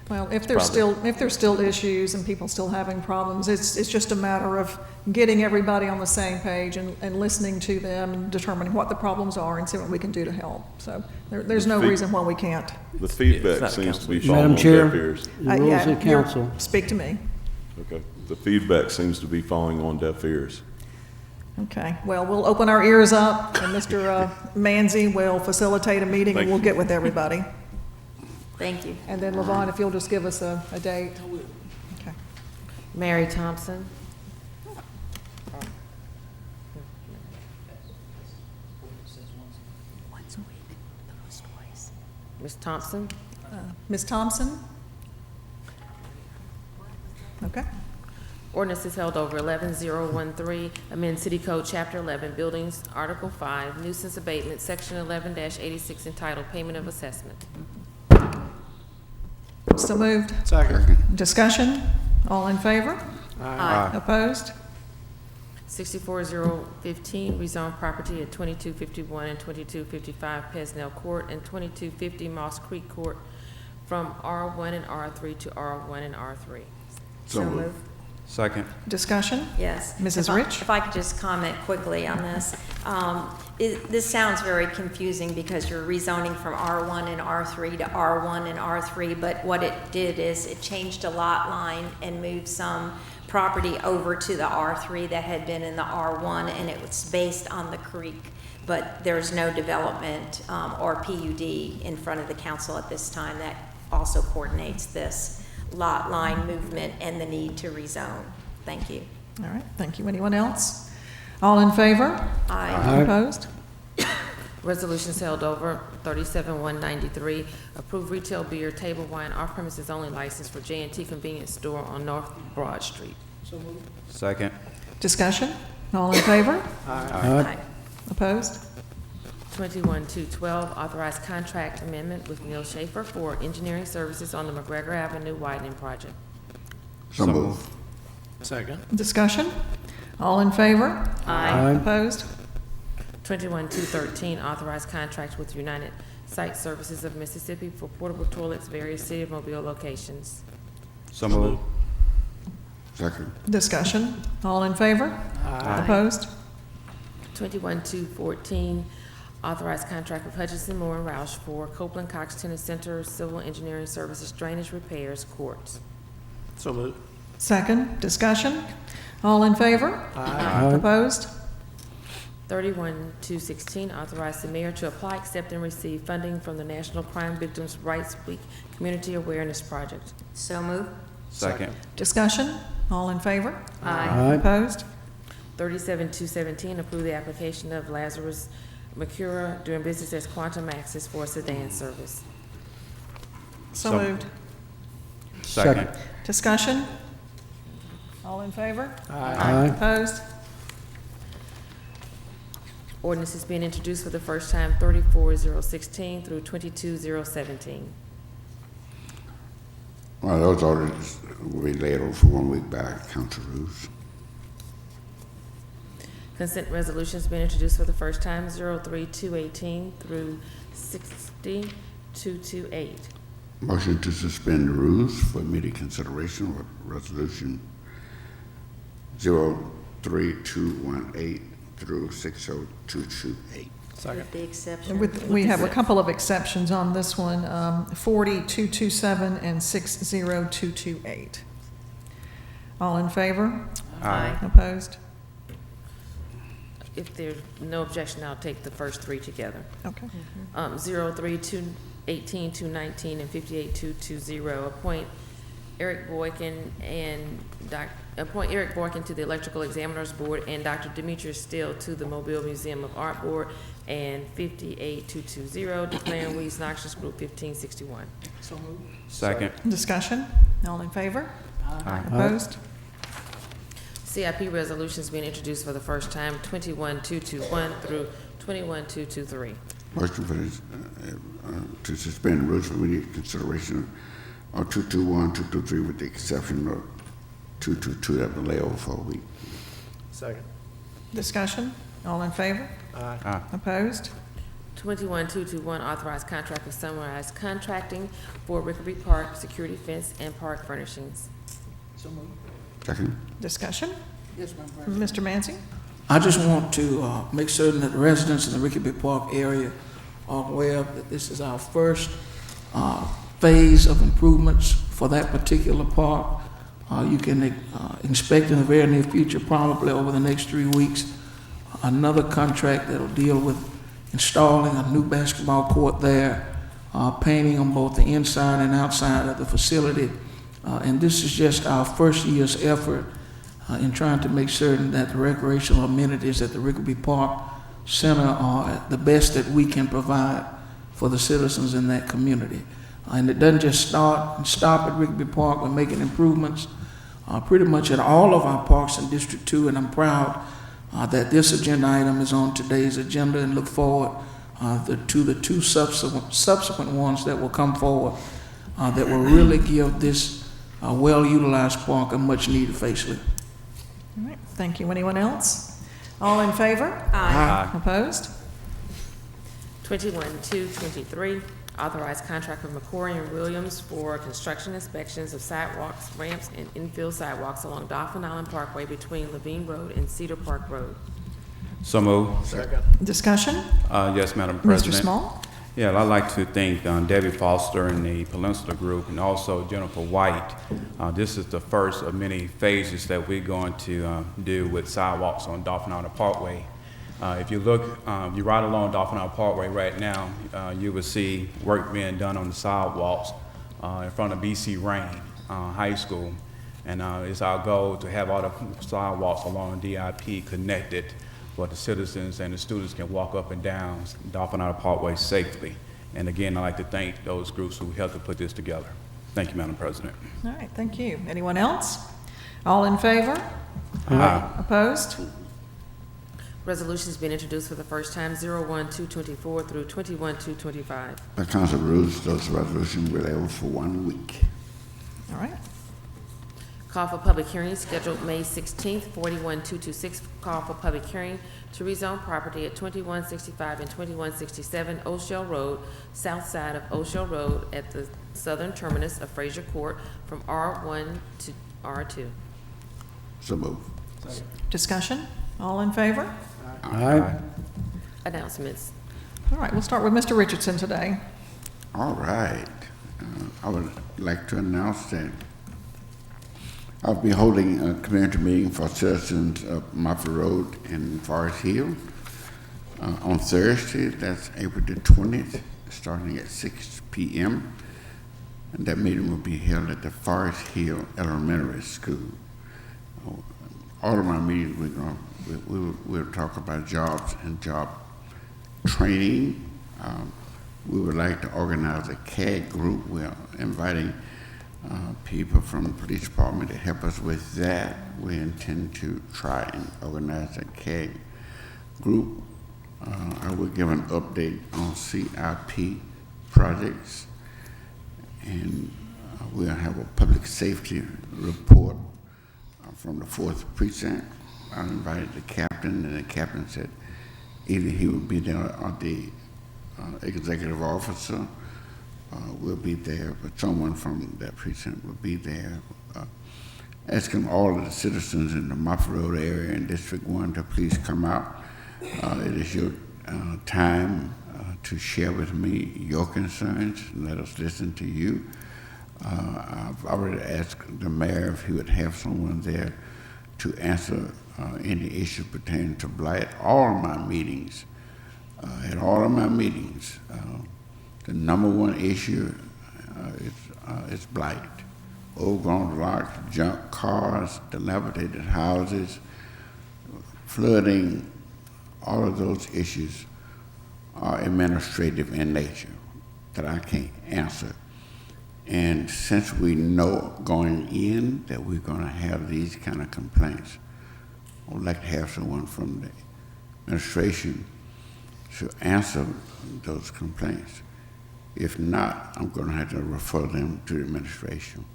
Well, if there's still issues and people still having problems, it's just a matter of getting everybody on the same page and listening to them and determining what the problems are and see what we can do to help. So there's no reason why we can't. The feedback It's not seems to be council. falling Madam on Chair, deaf ears. the rules Yeah, of you're- council. Speak to me. Okay. The feedback seems to be falling on deaf ears. Okay, well, we'll open our ears up, and Mr. Manzi will facilitate a meeting, and Thank we'll you. get with everybody. Thank you. And then, Levon, if you'll just give us a date. Okay. Mary Thompson. Ordinance says once Once a week, those twice. Ms. Thompson. Ms. Thompson? Okay. Ordinance is held over 11013, amend City Code Chapter 11, Buildings, Article 5, Nuisance Abatement, Section 11-86, entitled Payment of Assessment. So moved. Second. Discussion? All in favor? Aye. Opposed? 64015, rezone property at 2251 and 2255 Pesnell Court and 2250 Moss Creek Court from R1 and R3 to R1 and R3. So moved. Second. Discussion? Yes. Mrs. If I- Rich? If I could just comment quickly on this. This sounds very confusing because you're rezoning from R1 and R3 to R1 and R3, but what it did is it changed a lot line and moved some property over to the R3 that had been in the R1, and it was based on the creek. But there's no development or PUD in front of the council at this time. That also coordinates this lot line movement and the need to rezone. Thank you. All right, thank you. Anyone else? All in favor? Aye. Opposed? Resolutions held over. 37-193, approved retail beer, table wine, off-premises only license for J&T Convenience Store on North Broad Street. Second. Discussion? All in favor? Aye. Opposed? 21-212, authorized contract amendment with Neil Schaefer for engineering services on the McGregor Avenue widening project. So moved. Second. Discussion? All in favor? Aye. Opposed? 21-213, authorized contract with United Site Services of Mississippi for portable toilets, various City of Mobile locations. So moved. Second. Discussion? All in favor? Opposed? 21-214, authorized contract with Hutchinson Moore and Roush for Copeland Cox Tennis Center Civil Engineering Services drainage repairs courts. So moved. Second. Discussion? All in favor? Opposed? 31-216, authorize the mayor to apply, accept, and receive funding from the National Crime Victims' Rights Week Community Awareness Project. So move. Second. Discussion? All in favor? Aye. Opposed? 37-217, approve the application of Lazarus McCura doing business as Quantum Access for a sedan service. So So- moved. Second. Discussion? All in favor? Aye. Opposed? Ordinance is being introduced for the first time, 34-016 through 22-017. Well, those orders will be laid over for 1 week by council rules. Consent resolutions being introduced for the first time, 03218 through 60228. Motion to suspend the rules for immediate consideration of resolution 03218 through 60228. With the exception. We have a couple of exceptions on this one, 40227 and 60228. All in favor? Aye. Opposed? If there's no objection, I'll take the first three together. Okay. 03218, 219, and 58220, appoint Eric Boykin to the Electrical Examiners Board and Dr. Demetrius Steele to the Mobile Museum of Art Board, and 58220, declaring weeds noxious, Group 1561. Second. Discussion? All in favor? Aye. Opposed? CIP resolutions being introduced for the first time, 21221 through 21223. Motion for this, to suspend the rules for immediate consideration of 221, 223 with the exception of 222 that will lay over for a week. Second. Discussion? All in favor? Aye. Opposed? 21221, authorized contract with Sunrise Contracting for Rickaby Park security fence and park furnishings. So moved. Second. Discussion? Yes, Madam President. Mr. Manzi? I just want to make certain that the residents in the Rickaby Park area are aware that this is our first phase of improvements for that particular park. You can expect in the very near future, probably over the next 3 weeks, another contract that'll deal with installing a new basketball court there, painting on both the inside and outside of the facility. And this is just our first year's effort in trying to make certain that the recreational amenities at the Rickaby Park Center are the best that we can provide for the citizens in that community. And it doesn't just start and stop at Rickaby Park. We're making improvements pretty much at all of our parks in District 2, and I'm proud that this agenda item is on today's agenda, and look forward to the two subsequent ones that will come forward that will really give this well-utilized park a much-needed facelift. All right, thank you. Anyone else? All in favor? Aye. Opposed? 21223, authorized contract with McCory and Williams for construction inspections of sidewalks, ramps, and infill sidewalks along Dolphin Island Parkway between Levine Road and Cedar Park Road. So moved. Second. Discussion? Yes, Madam Mr. President. Small? Yeah, I'd like to thank Debbie Foster and the Peninsula Group, and also Jennifer White. This is the first of many phases that we're going to do with sidewalks on Dolphin Island Parkway. If you look, you ride along Dolphin Island Parkway right now, you will see work being done on the sidewalks in front of BC Rain High School. And it's our goal to have all the sidewalks along DIP connected where the citizens and the students can walk up and down Dolphin Island Parkway safely. And again, I'd like to thank those groups who helped to put this together. Thank you, Madam President. All right, thank you. Anyone else? All in favor? Aye. Opposed? Resolutions being introduced for the first time, 01-224 through 21-225. By council rules, those resolutions will live for 1 week. All right. Call for public hearing scheduled May 16th, 41226. Call for public hearing to rezone property at 2165 and 2167 O'Shell Road, south side of O'Shell Road at the southern terminus of Fraser Court from R1 to R2. So move. Discussion? All in favor? Aye. Announcements. All right, we'll start with Mr. Richardson today. All right. I would like to announce that I'll be holding a community meeting for citizens of Moffett Road and Forest Hill on Thursday. That's April the 20th, starting at 6 p.m. And that meeting will be held at the Forest Hill Elementary School. All of my meetings, we'll talk about jobs and job training. We would like to organize a CAG group. We're inviting people from the police department to help us with that. We intend to try and organize a CAG group. I will give an update on CIP projects, and we'll have a public safety report from the 4th precinct. I invited the captain, and the captain said either he would be there or the executive officer will be there, but someone from that precinct will be there. Asking all of the citizens in the Moffett Road area and District 1 to please come out. It is your time to share with me your concerns. Let us listen to you. I've already asked the mayor if he would have someone there to answer any issues pertaining to blight. All of my meetings, at all of my meetings, the number one issue is blight. Overgrown lots, junk cars, dilapidated houses, flooding, all of those issues are administrative in nature that I can't answer. And since we know going in that we're going to have these kind of complaints, I would like to have someone from the administration to answer those complaints. If not, I'm going to have to refer them to the administration.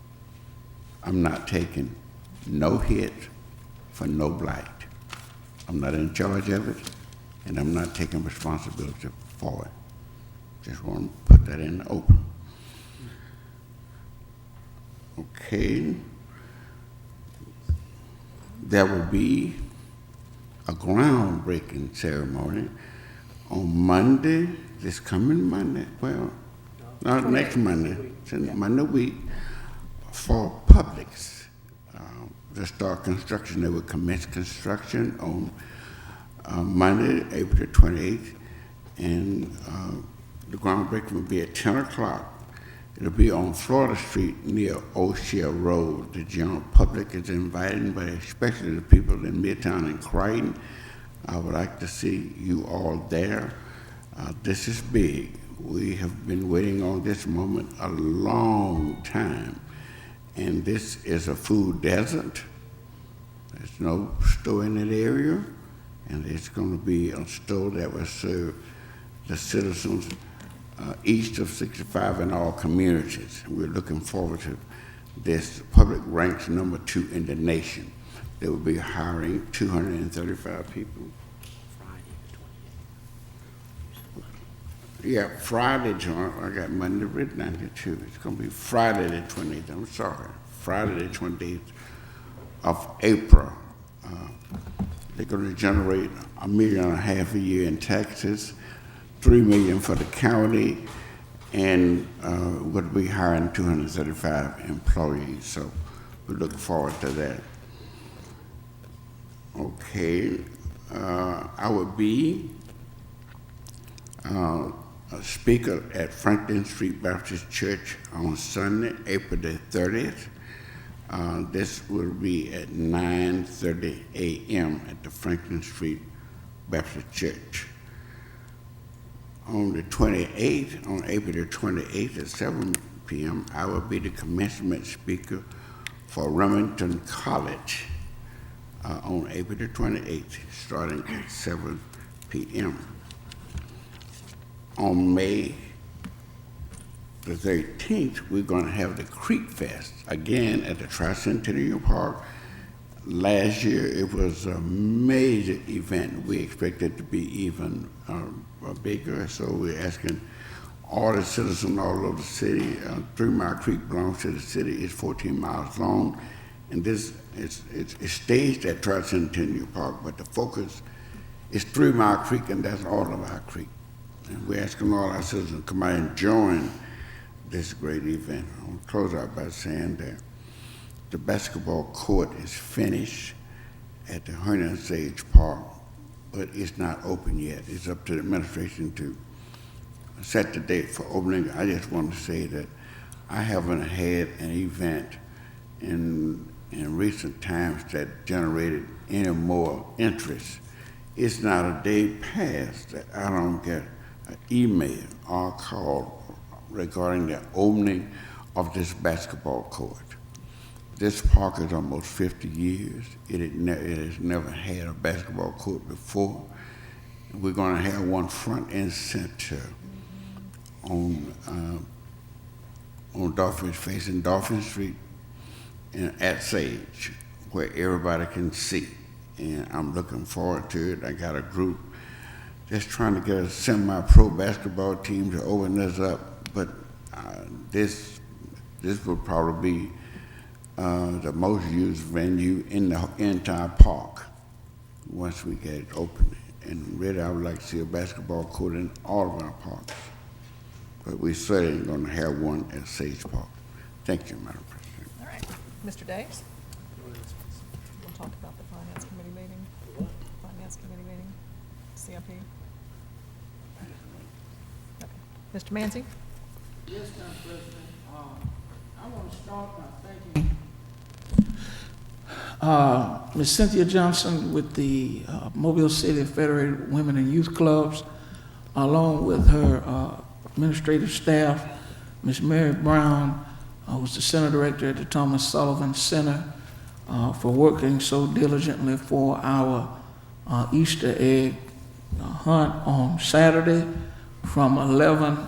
I'm not taking no hit for no blight. I'm not in charge of it, and I'm not taking responsibility for it. Just want to put that in the open. Okay. There will be a groundbreaking ceremony on Monday, this coming Monday, well, not next Monday, it's Monday week, for Publix. To start construction, they will commence construction on Monday, April 28th, and the groundbreaking will be at 10 o'clock. It'll be on Florida Street near O'Shell Road. The general public is invited, but especially the people in Midtown and Crichton. I would like to see you all there. This is big. We have been waiting on this moment a long time. And this is a food desert. There's no store in that area. And it's going to be a store that will serve the citizens east of 65 in all communities. We're looking forward to this. Public ranks number 2 in the nation. They will be hiring 235 people. Yeah, Friday, I got Monday written down here too. It's going to be Friday the 28th. I'm sorry, Friday the 28th of April. They're going to generate $1.5 million a year in taxes. $3 million for the county, and we'll be hiring 235 employees. So we look forward to that. Okay, I will be a speaker at Franklin Street Baptist Church on Sunday, April the 30th. This will be at 9:30 a.m. at the Franklin Street Baptist Church. On the 28th, on April the 28th at 7 p.m., I will be the commencement speaker for Remington College on April the 28th, starting at 7 p.m. On May the 13th, we're going to have the Creek Fest again at the Tricentennial Park. Last year, it was a major event. We expect it to be even bigger, so we're asking all the citizens all over the city. 3 Mile Creek belongs to the city. It's 14 miles long, and this it's staged at Tricentennial Park, but the focus is 3 Mile Creek, and that's all of our creek. And we're asking all our citizens to come out and join this great event. I'll close out by saying that the basketball court is finished at the Hernan Sage Park, but it's not open yet. It's up to the administration to set the date for opening. I just want to say that I haven't had an event in recent times that generated any more interest. It's not a day past that I don't get an email or call regarding the opening of this basketball court. This park is almost 50 years. It has never had a basketball court before. We're going to have one front and center on Dolphin, facing Dolphin Street and at Sage, where everybody can see. And I'm looking forward to it. I got a group just trying to get a semi-pro basketball team to open this up. But this will probably be the most used venue in the entire park once we get it open. And really, I would like to see a basketball court in all of our parks. But we certainly going to have one at Sage Park. Thank you, Madam President. All right. Mr. Davis? We'll talk about the Finance Committee meeting. Finance Committee meeting, CIP. Okay. Mr. Manzi? Yes, Madam President. I want to start by thanking Ms. Cynthia Johnson with the Mobile City Federated Women and Youth Clubs, along with her administrative staff, Ms. Mary Brown, who's the Center Director at the Thomas Sullivan Center, for working so diligently for our Easter egg hunt on Saturday from 11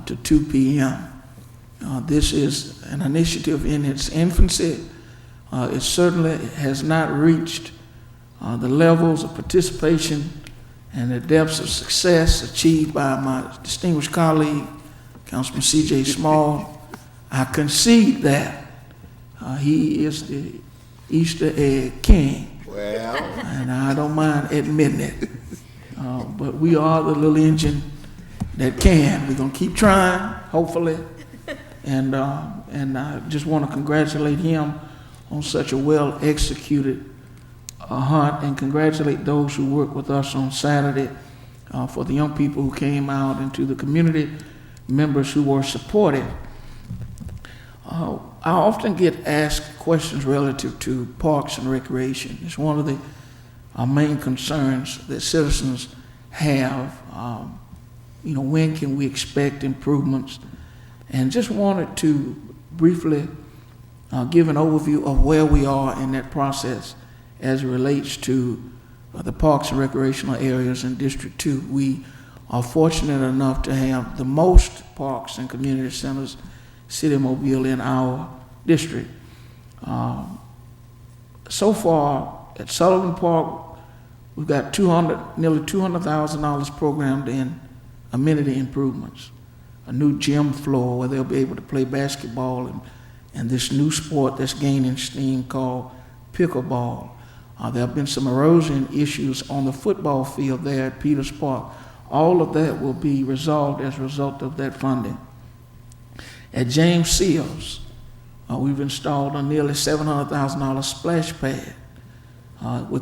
to 2 p.m. This is an initiative in its infancy. It certainly has not reached the levels of participation and the depths of success achieved by my distinguished colleague, Councilman C.J. Small. I concede that he is the Easter egg king. Well. And I don't mind admitting it. But we are the little engine that can. We're going to keep trying, hopefully. And I just want to congratulate him on such a well-executed hunt, and congratulate those who worked with us on Saturday for the young people who came out, and to the community members who were supportive. I often get asked questions relative to parks and recreation. It's one of the main concerns that citizens have. When can we expect improvements? And just wanted to briefly give an overview of where we are in that process as it relates to the parks and recreational areas in District 2. We are fortunate enough to have the most parks and community centers, City of Mobile, in our district. So far, at Sullivan Park, we've got nearly $200,000 programmed in amenity improvements. A new gym floor where they'll be able to play basketball and this new sport that's gaining steam called pickleball. There have been some erosion issues on the football field there at Peters Park. All of that will be resolved as a result of that funding. At James Seals, we've installed a nearly $700,000 splash pad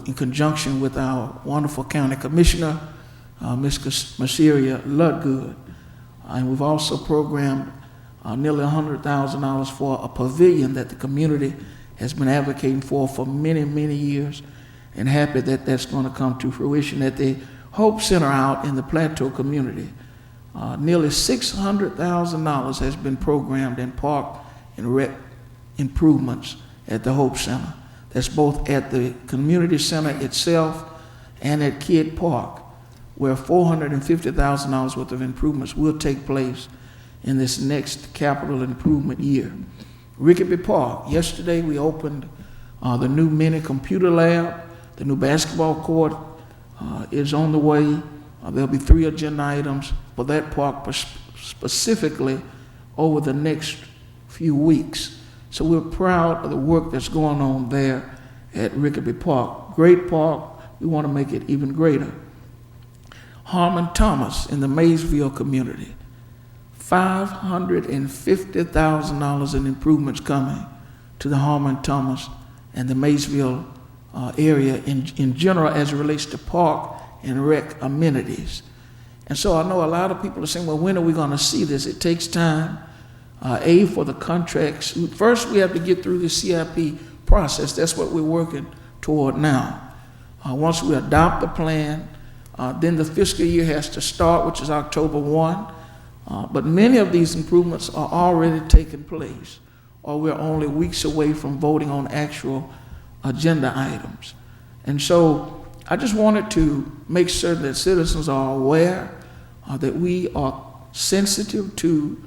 in conjunction with our wonderful county commissioner, Ms. Merceria Ludgood. And we've also programmed nearly $100,000 for a pavilion that the community has been advocating for many, many years, and happy that that's going to come to fruition at the Hope Center out in the Plateau community. Nearly $600,000 has been programmed in park and rec improvements at the Hope Center. That's both at the community center itself and at Kidd Park, where $450,000 worth of improvements will take place in this next capital improvement year. Rickaby Park, yesterday we opened the new mini computer lab. The new basketball court is on the way. There'll be 3 agenda items for that park specifically over the next few weeks. So we're proud of the work that's going on there at Rickaby Park. Great park. We want to make it even greater. Harmon Thomas in the Maysville community. $550,000 in improvements coming to the Harmon Thomas and the Maysville area in general as it relates to park and rec amenities. And so I know a lot of people are saying, well, when are we going to see this? It takes time. For the contracts. First, we have to get through the CIP process. That's what we're working toward now. Once we adopt the plan, then the fiscal year has to start, which is October 1. But many of these improvements are already taking place, or we're only weeks away from voting on actual agenda items. And so I just wanted to make certain that citizens are aware that we are sensitive to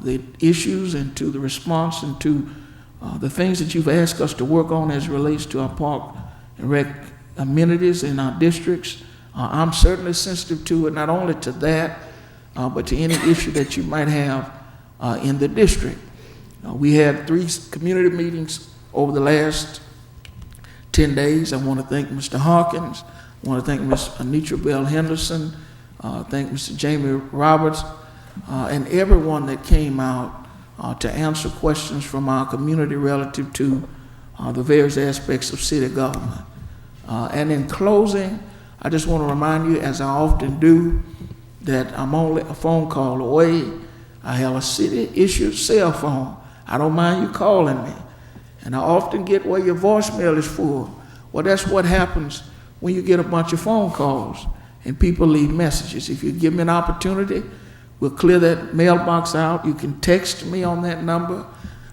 the issues and to the response and to the things that you've asked us to work on as it relates to our park and rec amenities in our districts. I'm certainly sensitive to it, not only to that, but to any issue that you might have in the district. We had 3 community meetings over the last 10 days. I want to thank Mr. Hawkins. I want to thank Ms. Anitra Bell Henderson, thank Mr. Jamie Roberts, and everyone that came out to answer questions from our community relative to the various aspects of city government. And in closing, I just want to remind you, as I often do, that I'm only a phone call away. I have a city-issued cell phone. I don't mind you calling me. And I often get where your voicemail is full. Well, that's what happens when you get a bunch of phone calls and people leave messages. If you give me an opportunity, we'll clear that mailbox out. You can text me on that number.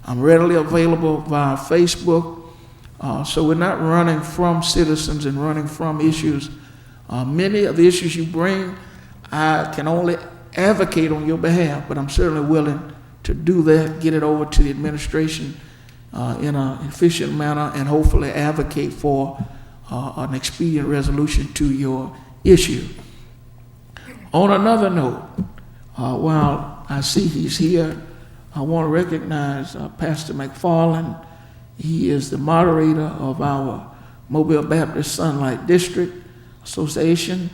I'm readily available via Facebook. So we're not running from citizens and running from issues. Many of the issues you bring, I can only advocate on your behalf, but I'm certainly willing to do that, get it over to the administration in an efficient manner, and hopefully advocate for an expedient resolution to your issue. On another note, while I see he's here, I want to recognize Pastor McFarland. He is the moderator of our Mobile Baptist Sunlight District Association.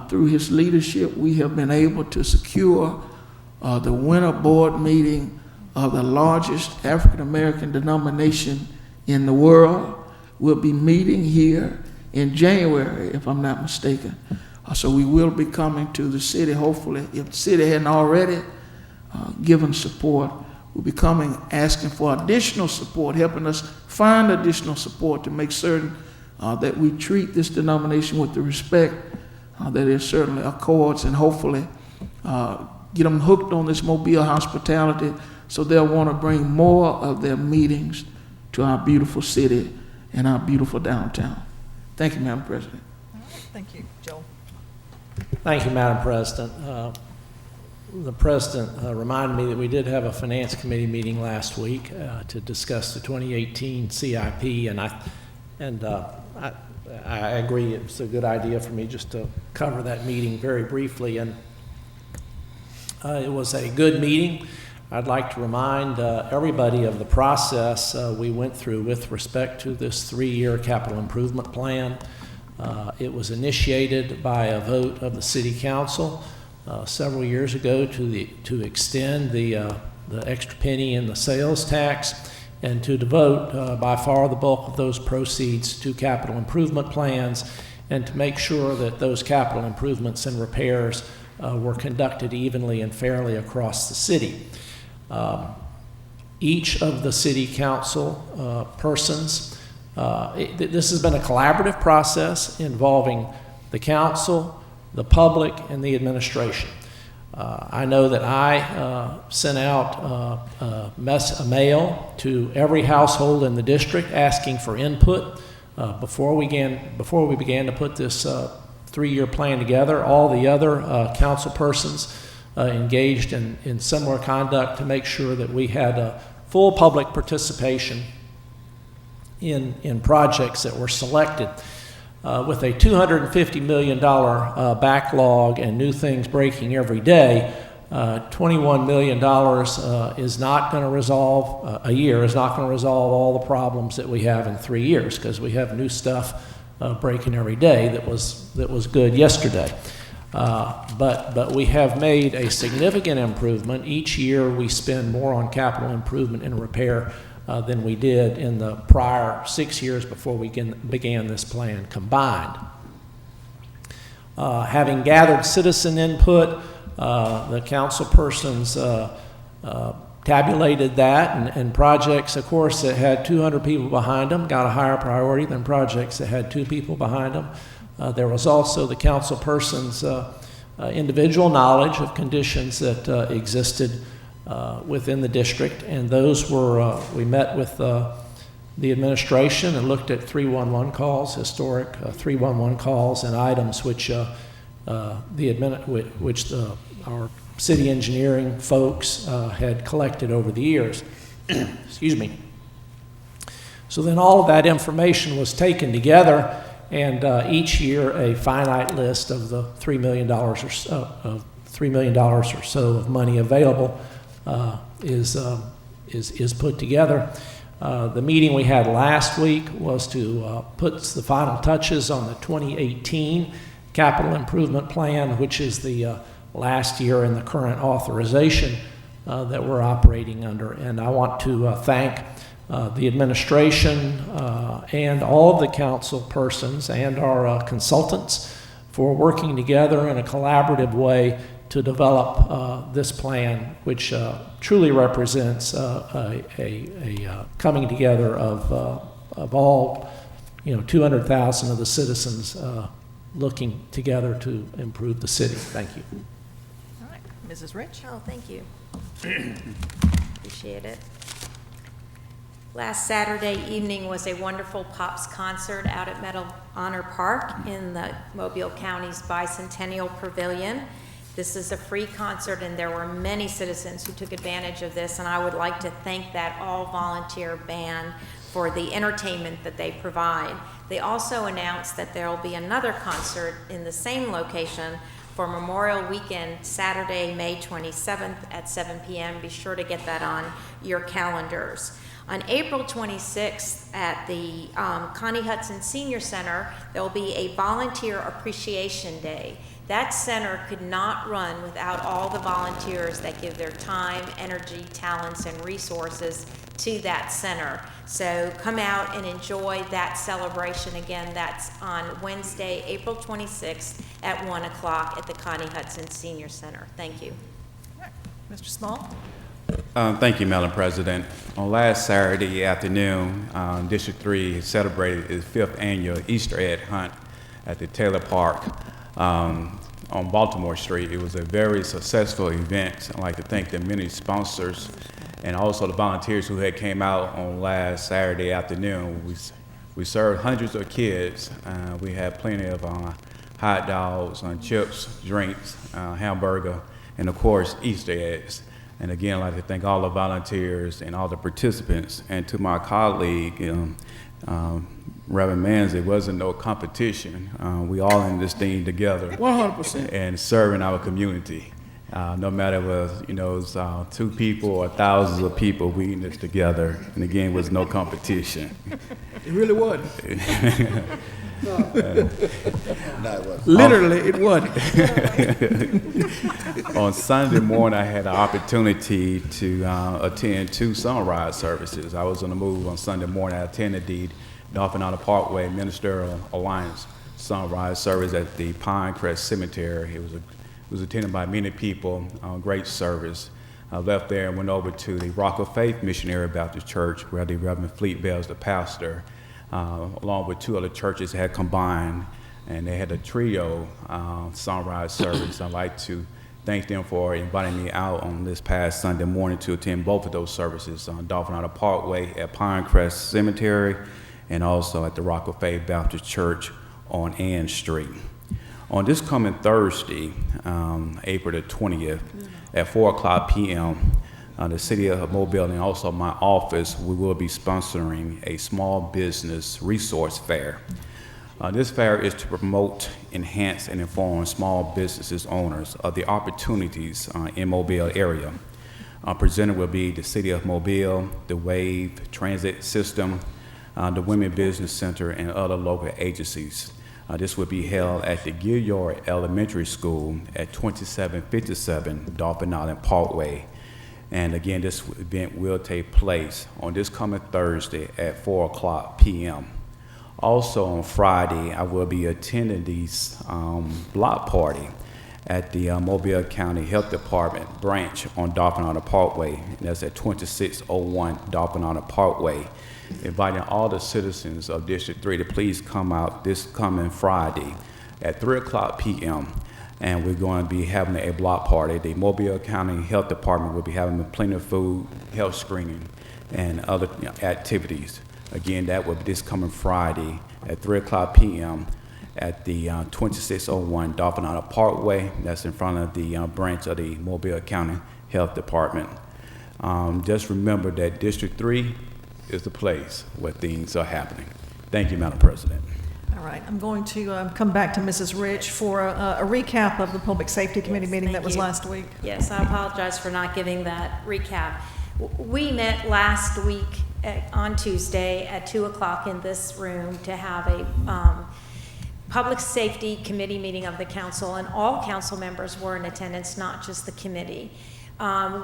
Through his leadership, we have been able to secure the winter board meeting of the largest African-American denomination in the world. We'll be meeting here in January, if I'm not mistaken. So we will be coming to the city, hopefully. If the city hadn't already given support, we'll be coming asking for additional support, helping us find additional support to make certain that we treat this denomination with the respect that it certainly accords, and hopefully get them hooked on this Mobile hospitality so they'll want to bring more of their meetings to our beautiful city and our beautiful downtown. Thank you, Madam President. Thank you, Joel. Thank you, Madam President. The President reminded me that we did have a Finance Committee meeting last week to discuss the 2018 CIP, and I agree it's a good idea for me just to cover that meeting very briefly. And it was a good meeting. I'd like to remind everybody of the process we went through with respect to this 3-year capital improvement plan. It was initiated by a vote of the City Council several years ago to extend the extra penny in the sales tax and to devote by far the bulk of those proceeds to capital improvement plans and to make sure that those capital improvements and repairs were conducted evenly and fairly across the city. Each of the City Council persons, this has been a collaborative process involving the council, the public, and the administration. I know that I sent out a mail to every household in the district asking for input before we began to put this 3-year plan together. All the other council persons engaged in similar conduct to make sure that we had full public participation in projects that were selected. With a $250 million backlog and new things breaking every day, $21 million is not going to resolve, a year is not going to resolve all the problems that we have in 3 years, because we have new stuff breaking every day that was good yesterday. But we have made a significant improvement. Each year we spend more on capital improvement and repair than we did in the prior 6 years before we began this plan combined. Having gathered citizen input, the council persons tabulated that, and projects, of course, that had 200 people behind them got a higher priority than projects that had 2 people behind them. There was also the council persons' individual knowledge of conditions that existed within the district, and those were, we met with the administration and looked at 311 calls, historic 311 calls, and items which our city engineering folks had collected over the years. Excuse me. So then all of that information was taken together, and each year a finite list of the $3 million or so of money available is put together. The meeting we had last week was to put the final touches on the 2018 capital improvement plan, which is the last year in the current authorization that we're operating under. And I want to thank the administration and all of the council persons and our consultants for working together in a collaborative way to develop this plan, which truly represents a coming together of all, 200,000 of the citizens looking together to improve the city. Thank you. All right, Mrs. Rich. Oh, thank you. Appreciate it. Last Saturday evening was a wonderful Pops concert out at Medal Honor Park in the Mobile County's Bicentennial Pavilion. This is a free concert, and there were many citizens who took advantage of this, and I would like to thank that all-volunteer band for the entertainment that they provide. They also announced that there will be another concert in the same location for Memorial Weekend, Saturday, May 27th at 7 p.m. Be sure to get that on your calendars. On April 26th at the Connie Hudson Senior Center, there will be a Volunteer Appreciation Day. That center could not run without all the volunteers that give their time, energy, talents, and resources to that center. So come out and enjoy that celebration. Again, that's on Wednesday, April 26th at 1 o'clock at the Connie Hudson Senior Center. Thank you. All right. Mr. Small? Thank you, Madam President. On last Saturday afternoon, District 3 celebrated its 5th annual Easter egg hunt at the Taylor Park on Baltimore Street. It was a very successful event. I'd like to thank the many sponsors and also the volunteers who had came out on last Saturday afternoon. We served hundreds of kids. We had plenty of hot dogs, chips, drinks, hamburger, and of course Easter eggs. And again, I'd like to thank all the volunteers and all the participants. And to my colleague, Reverend Manzi, it wasn't no competition. We all in this thing together. 100%. And serving our community. No matter if it was 2 people or thousands of people, we in this together. And again, it was no competition. It really wasn't. Literally, it wasn't. On Sunday morning, I had the opportunity to attend 2 sunrise services. I was on the move on Sunday morning. I attended the Dolphin Island Parkway Ministerial Alliance sunrise service at the Pinecrest Cemetery. It was attended by many people. Great service. I left there and went over to the Rock of Faith Missionary Baptist Church, where the Reverend Fleet Bell is the pastor, along with 2 other churches had combined, and they had a trio sunrise service. I'd like to thank them for inviting me out on this past Sunday morning to attend both of those services on Dolphin Island Parkway at Pinecrest Cemetery and also at the Rock of Faith Baptist Church on Ann Street. On this coming Thursday, April the 20th, at 4:00 p.m., the City of Mobile and also my office, we will be sponsoring a small business resource fair. This fair is to promote, enhance, and inform small businesses owners of the opportunities in Mobile area. Presented will be the City of Mobile, the WAVE Transit System, the Women Business Center, and other local agencies. This will be held at the Gilliard Elementary School at 2757 Dolphin Island Parkway. And again, this event will take place on this coming Thursday at 4:00 p.m. Also on Friday, I will be attending the block party at the Mobile County Health Department branch on Dolphin Island Parkway. And that's at 2601 Dolphin Island Parkway. Inviting all the citizens of District 3 to please come out this coming Friday at 3:00 p.m. And we're going to be having a block party. The Mobile County Health Department will be having plenty of food, health screening, and other activities. Again, that will be this coming Friday at 3:00 p.m. at the 2601 Dolphin Island Parkway. That's in front of the branch of the Mobile County Health Department. Just remember that District 3 is the place where things are happening. Thank you, Madam President. All right, I'm going to come back to Mrs. Rich for a recap of the Public Safety Committee meeting that was last week. Yes, I apologize for not giving that recap. We met last week on Tuesday at 2 o'clock in this room to have a Public Safety Committee meeting of the council, and all council members were in attendance, not just the committee.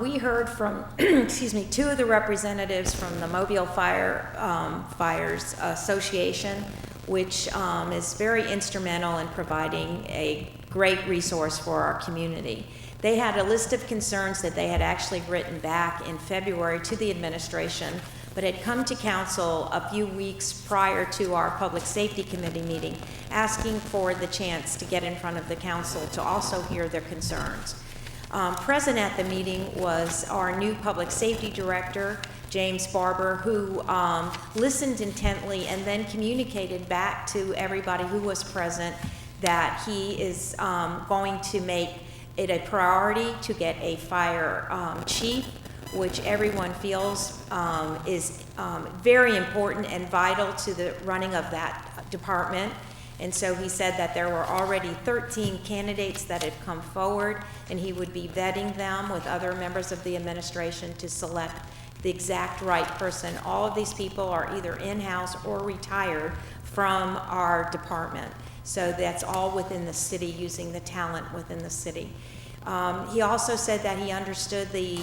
We heard from, excuse me, 2 of the representatives from the Mobile Fires Association, which is very instrumental in providing a great resource for our community. They had a list of concerns that they had actually written back in February to the administration, but had come to council a few weeks prior to our Public Safety Committee meeting, asking for the chance to get in front of the council to also hear their concerns. Present at the meeting was our new Public Safety Director, James Barber, who listened intently and then communicated back to everybody who was present that he is going to make it a priority to get a fire chief, which everyone feels is very important and vital to the running of that department. And so he said that there were already 13 candidates that had come forward, and he would be vetting them with other members of the administration to select the exact right person. All of these people are either in-house or retired from our department. So that's all within the city, using the talent within the city. He also said that he understood the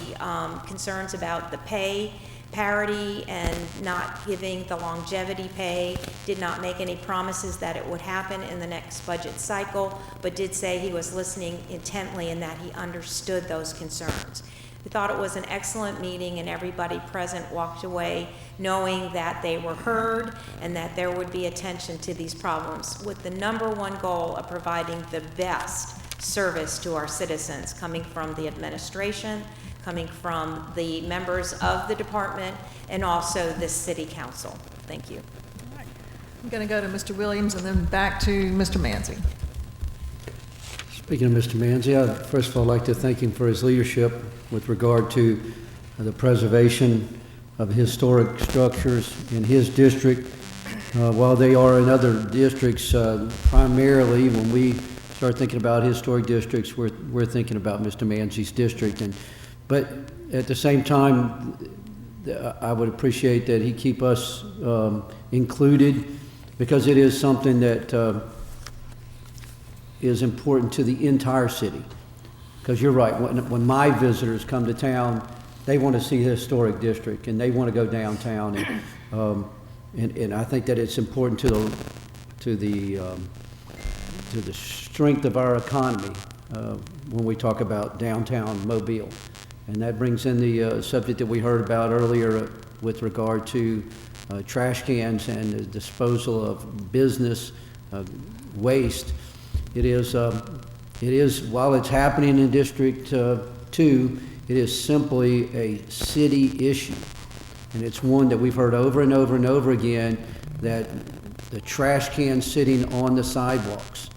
concerns about the pay parity and not giving the longevity pay, did not make any promises that it would happen in the next budget cycle, but did say he was listening intently and that he understood those concerns. We thought it was an excellent meeting, and everybody present walked away knowing that they were heard and that there would be attention to these problems, with the #1 goal of providing the best service to our citizens, coming from the administration, coming from the members of the department, and also the city council. Thank you. I'm going to go to Mr. Williams and then back to Mr. Manzi. Speaking of Mr. Manzi, first of all, I'd like to thank him for his leadership with regard to the preservation of historic structures in his district. While they are in other districts, primarily when we start thinking about historic districts, we're thinking about Mr. Manzi's district. But at the same time, I would appreciate that he keep us included because it is something that is important to the entire city. Because you're right, when my visitors come to town, they want to see the historic district, and they want to go downtown, and I think that it's important to the strength of our economy when we talk about downtown Mobile. And that brings in the subject that we heard about earlier with regard to trash cans and the disposal of business waste. It is, while it's happening in District 2, it is simply a city issue. And it's one that we've heard over and over and over again, that the trash cans sitting on the sidewalks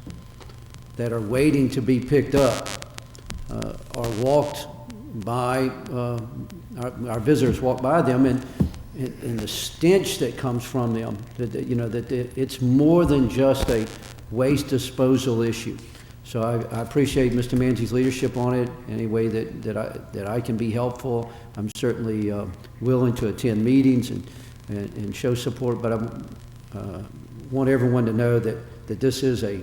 that are waiting to be picked up are walked by, our visitors walk by them, and the stench that comes from them, that it's more than just a waste disposal issue. So I appreciate Mr. Manzi's leadership on it. Any way that I can be helpful, I'm certainly willing to attend meetings and show support, but I want everyone to know that this is a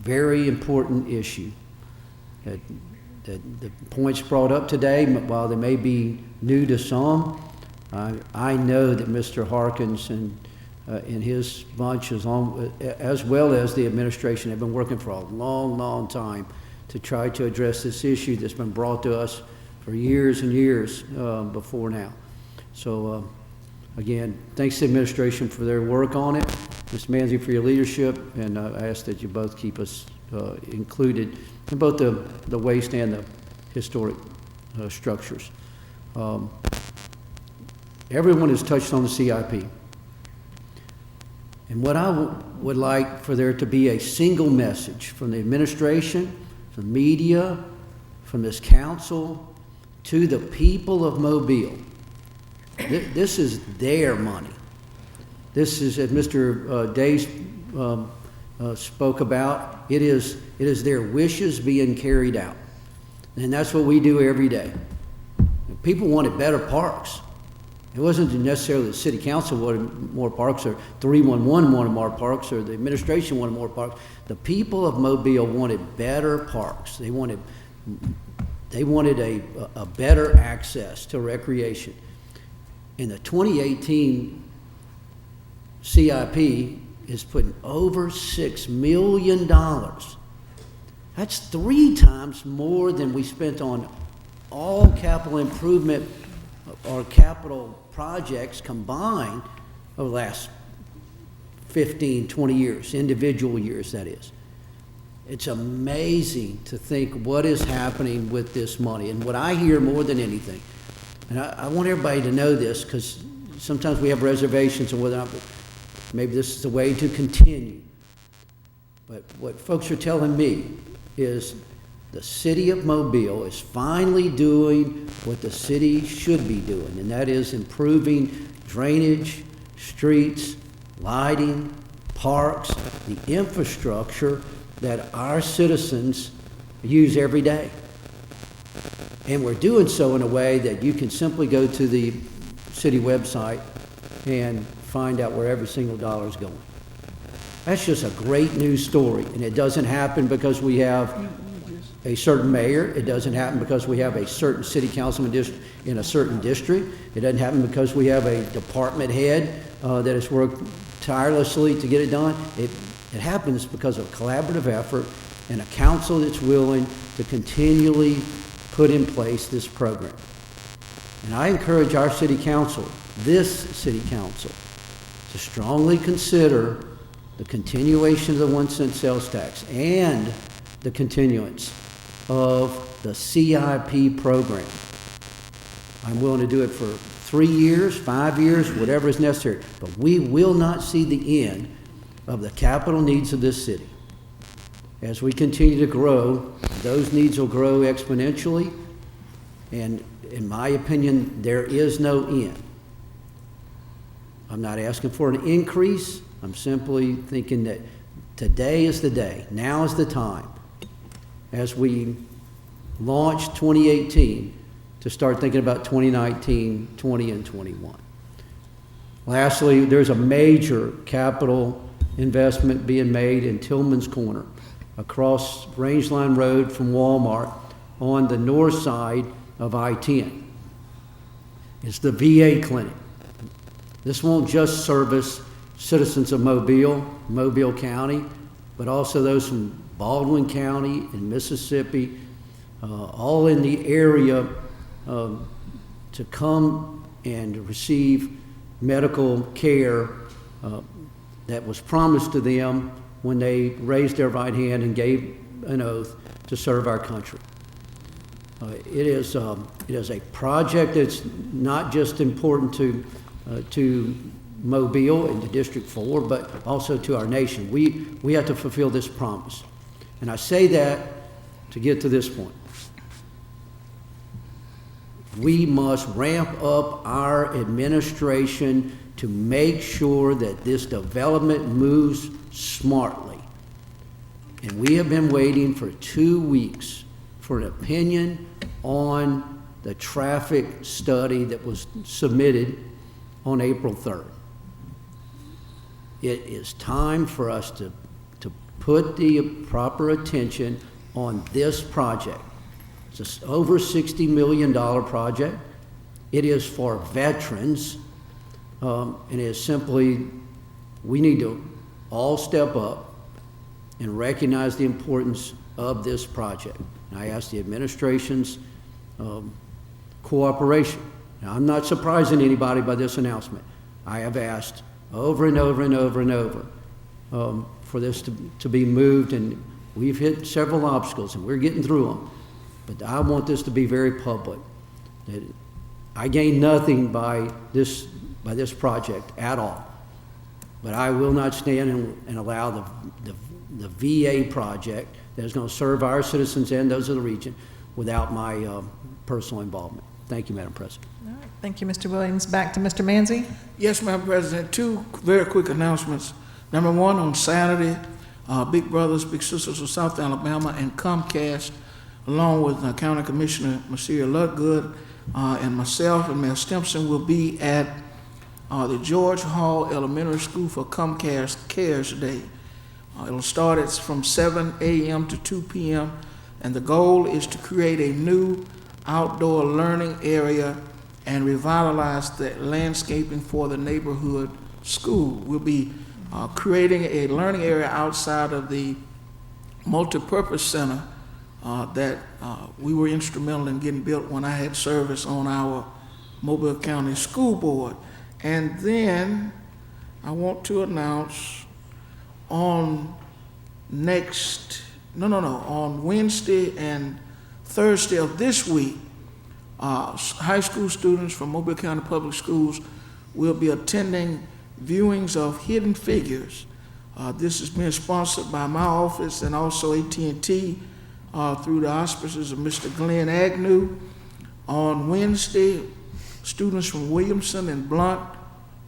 very important issue. That the points brought up today, while they may be new to some, I know that Mr. Harkins and his bunch, as well as the administration, have been working for a long, long time to try to address this issue that's been brought to us for years and years before now. So, again, thanks to the administration for their work on it, Mr. Manzi for your leadership, and I ask that you both keep us included in both the waste and the historic structures. Everyone has touched on the CIP. And what I would like for there to be a single message from the administration, from media, from this council, to the people of Mobile. This is their money. This is, as Mr. Days spoke about, it is their wishes being carried out. And that's what we do every day. People wanted better parks. It wasn't necessarily the city council wanted more parks, or 311 wanted more parks, or the administration wanted more parks. The people of Mobile wanted better parks. They wanted a better access to recreation. And the 2018 CIP is putting over $6 million. That's 3 times more than we spent on all capital improvement or capital projects combined over the last 15, 20 years, individual years, that is. It's amazing to think what is happening with this money. And what I hear more than anything, and I want everybody to know this, because sometimes we have reservations on whether or not maybe this is the way to continue. But what folks are telling me is the city of Mobile is finally doing what the city should be doing, and that is improving drainage, streets, lighting, parks, the infrastructure that our citizens use every day. And we're doing so in a way that you can simply go to the city website and find out where every single dollar is going. That's just a great news story, and it doesn't happen because we have a certain mayor. It doesn't happen because we have a certain city councilman in a certain district. It doesn't happen because we have a department head that has worked tirelessly to get it done. It happens because of collaborative effort and a council that's willing to continually put in place this program. And I encourage our city council, this city council, to strongly consider the continuation of the 1-cent sales tax and the continuance of the CIP program. I'm willing to do it for 3 years, 5 years, whatever is necessary, but we will not see the end of the capital needs of this city. As we continue to grow, those needs will grow exponentially, and in my opinion, there is no end. I'm not asking for an increase. I'm simply thinking that today is the day, now is the time, as we launch 2018, to start thinking about 2019, 20, and 21. Lastly, there's a major capital investment being made in Tillman's Corner, across Rangeline Road from Walmart on the north side of I-10. It's the VA clinic. This won't just service citizens of Mobile County, but also those from Baldwin County and Mississippi, all in the area to come and receive medical care that was promised to them when they raised their right hand and gave an oath to serve our country. It is a project that's not just important to Mobile and to District 4, but also to our nation. We have to fulfill this promise. And I say that to get to this point. We must ramp up our administration to make sure that this development moves smartly. And we have been waiting for 2 weeks for an opinion on the traffic study that was submitted on April 3rd. It is time for us to put the proper attention on this project. It's an over $60 million project. It is for veterans, and it is simply, we need to all step up and recognize the importance of this project. And I ask the administration's cooperation. Now, I'm not surprising anybody by this announcement. I have asked over and over and over and over for this to be moved, and we've hit several obstacles, and we're getting through them. But I want this to be very public. That I gain nothing by this project at all. But I will not stand and allow the VA project that is going to serve our citizens and those of the region without my personal involvement. Thank you, Madam President. All right. Thank you, Mr. Williams. Back to Mr. Manzi. Yes, Madam President. 2 very quick announcements. Number 1, on Saturday, Big Brothers Big Sisters of South Alabama and Comcast, along with County Commissioner Marcia Ludgood and myself and Mayor Stimpson, will be at the George Hall Elementary School for Comcast Cares Day. It'll start from 7 a.m. to 2 p.m., and the goal is to create a new outdoor learning area and revitalize the landscaping for the neighborhood school. We'll be creating a learning area outside of the multipurpose center that we were instrumental in getting built when I had service on our Mobile County School Board. And then I want to announce on Wednesday and Thursday of this week, high school students from Mobile County Public Schools will be attending viewings of Hidden Figures. This is being sponsored by my office and also AT&T through the auspices of Mr. Glenn Agnew. On Wednesday, students from Williamson and Blunt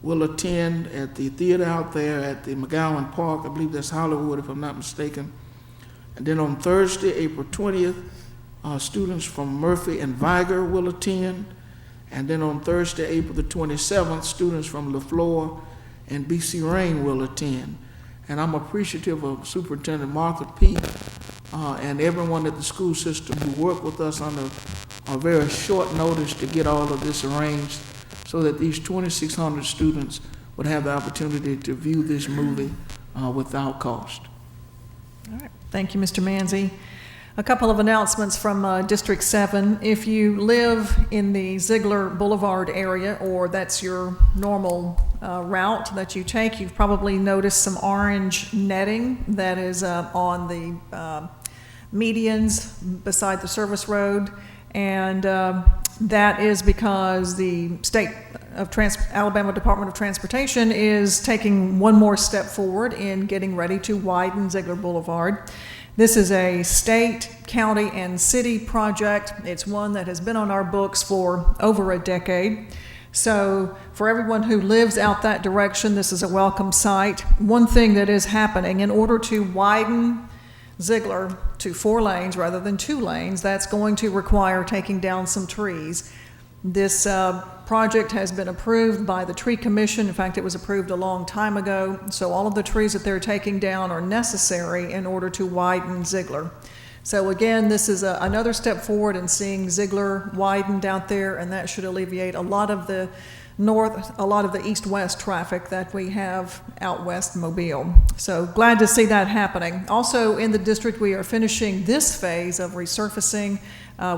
will attend at the theater out there at the McGowan Park. I believe that's Hollywood, if I'm not mistaken. And then on Thursday, April 20th, students from Murphy and Viger will attend. And then on Thursday, April the 27th, students from LaFleur and BC Rain will attend. And I'm appreciative of Superintendent Martha Peake and everyone at the school system who worked with us on a very short notice to get all of this arranged so that these 2,600 students would have the opportunity to view this movie without cost. All right. Thank you, Mr. Manzi. A couple of announcements from District 7. If you live in the Ziegler Boulevard area, or that's your normal route that you take, you've probably noticed some orange netting that is on the medians beside the service road. And that is because the state of Alabama Department of Transportation is taking one more step forward in getting ready to widen Ziegler Boulevard. This is a state, county, and city project. It's one that has been on our books for over a decade. So for everyone who lives out that direction, this is a welcome sight. One thing that is happening, in order to widen Ziegler to 4 lanes rather than 2 lanes, that's going to require taking down some trees. This project has been approved by the Tree Commission. In fact, it was approved a long time ago. So all of the trees that they're taking down are necessary in order to widen Ziegler. So again, this is another step forward in seeing Ziegler widened out there, and that should alleviate a lot of the east-west traffic that we have out west Mobile. So glad to see that happening. Also in the district, we are finishing this phase of resurfacing.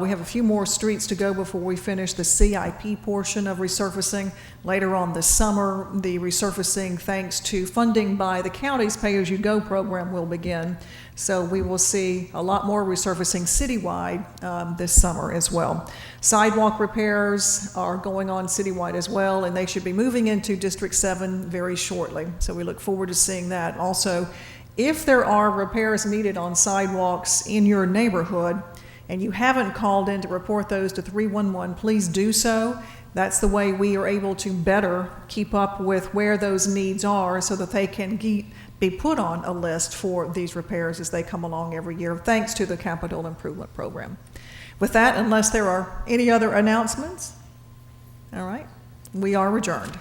We have a few more streets to go before we finish the CIP portion of resurfacing. Later on this summer, the resurfacing, thanks to funding by the county's Pay-As-You-Go program, will begin. So we will see a lot more resurfacing citywide this summer as well. Sidewalk repairs are going on citywide as well, and they should be moving into District 7 very shortly. So we look forward to seeing that. Also, if there are repairs needed on sidewalks in your neighborhood, and you haven't called in to report those to 311, please do so. That's the way we are able to better keep up with where those needs are so that they can be put on a list for these repairs as they come along every year, thanks to the Capital Improvement Program. With that, unless there are any other announcements, all right, we are adjourned.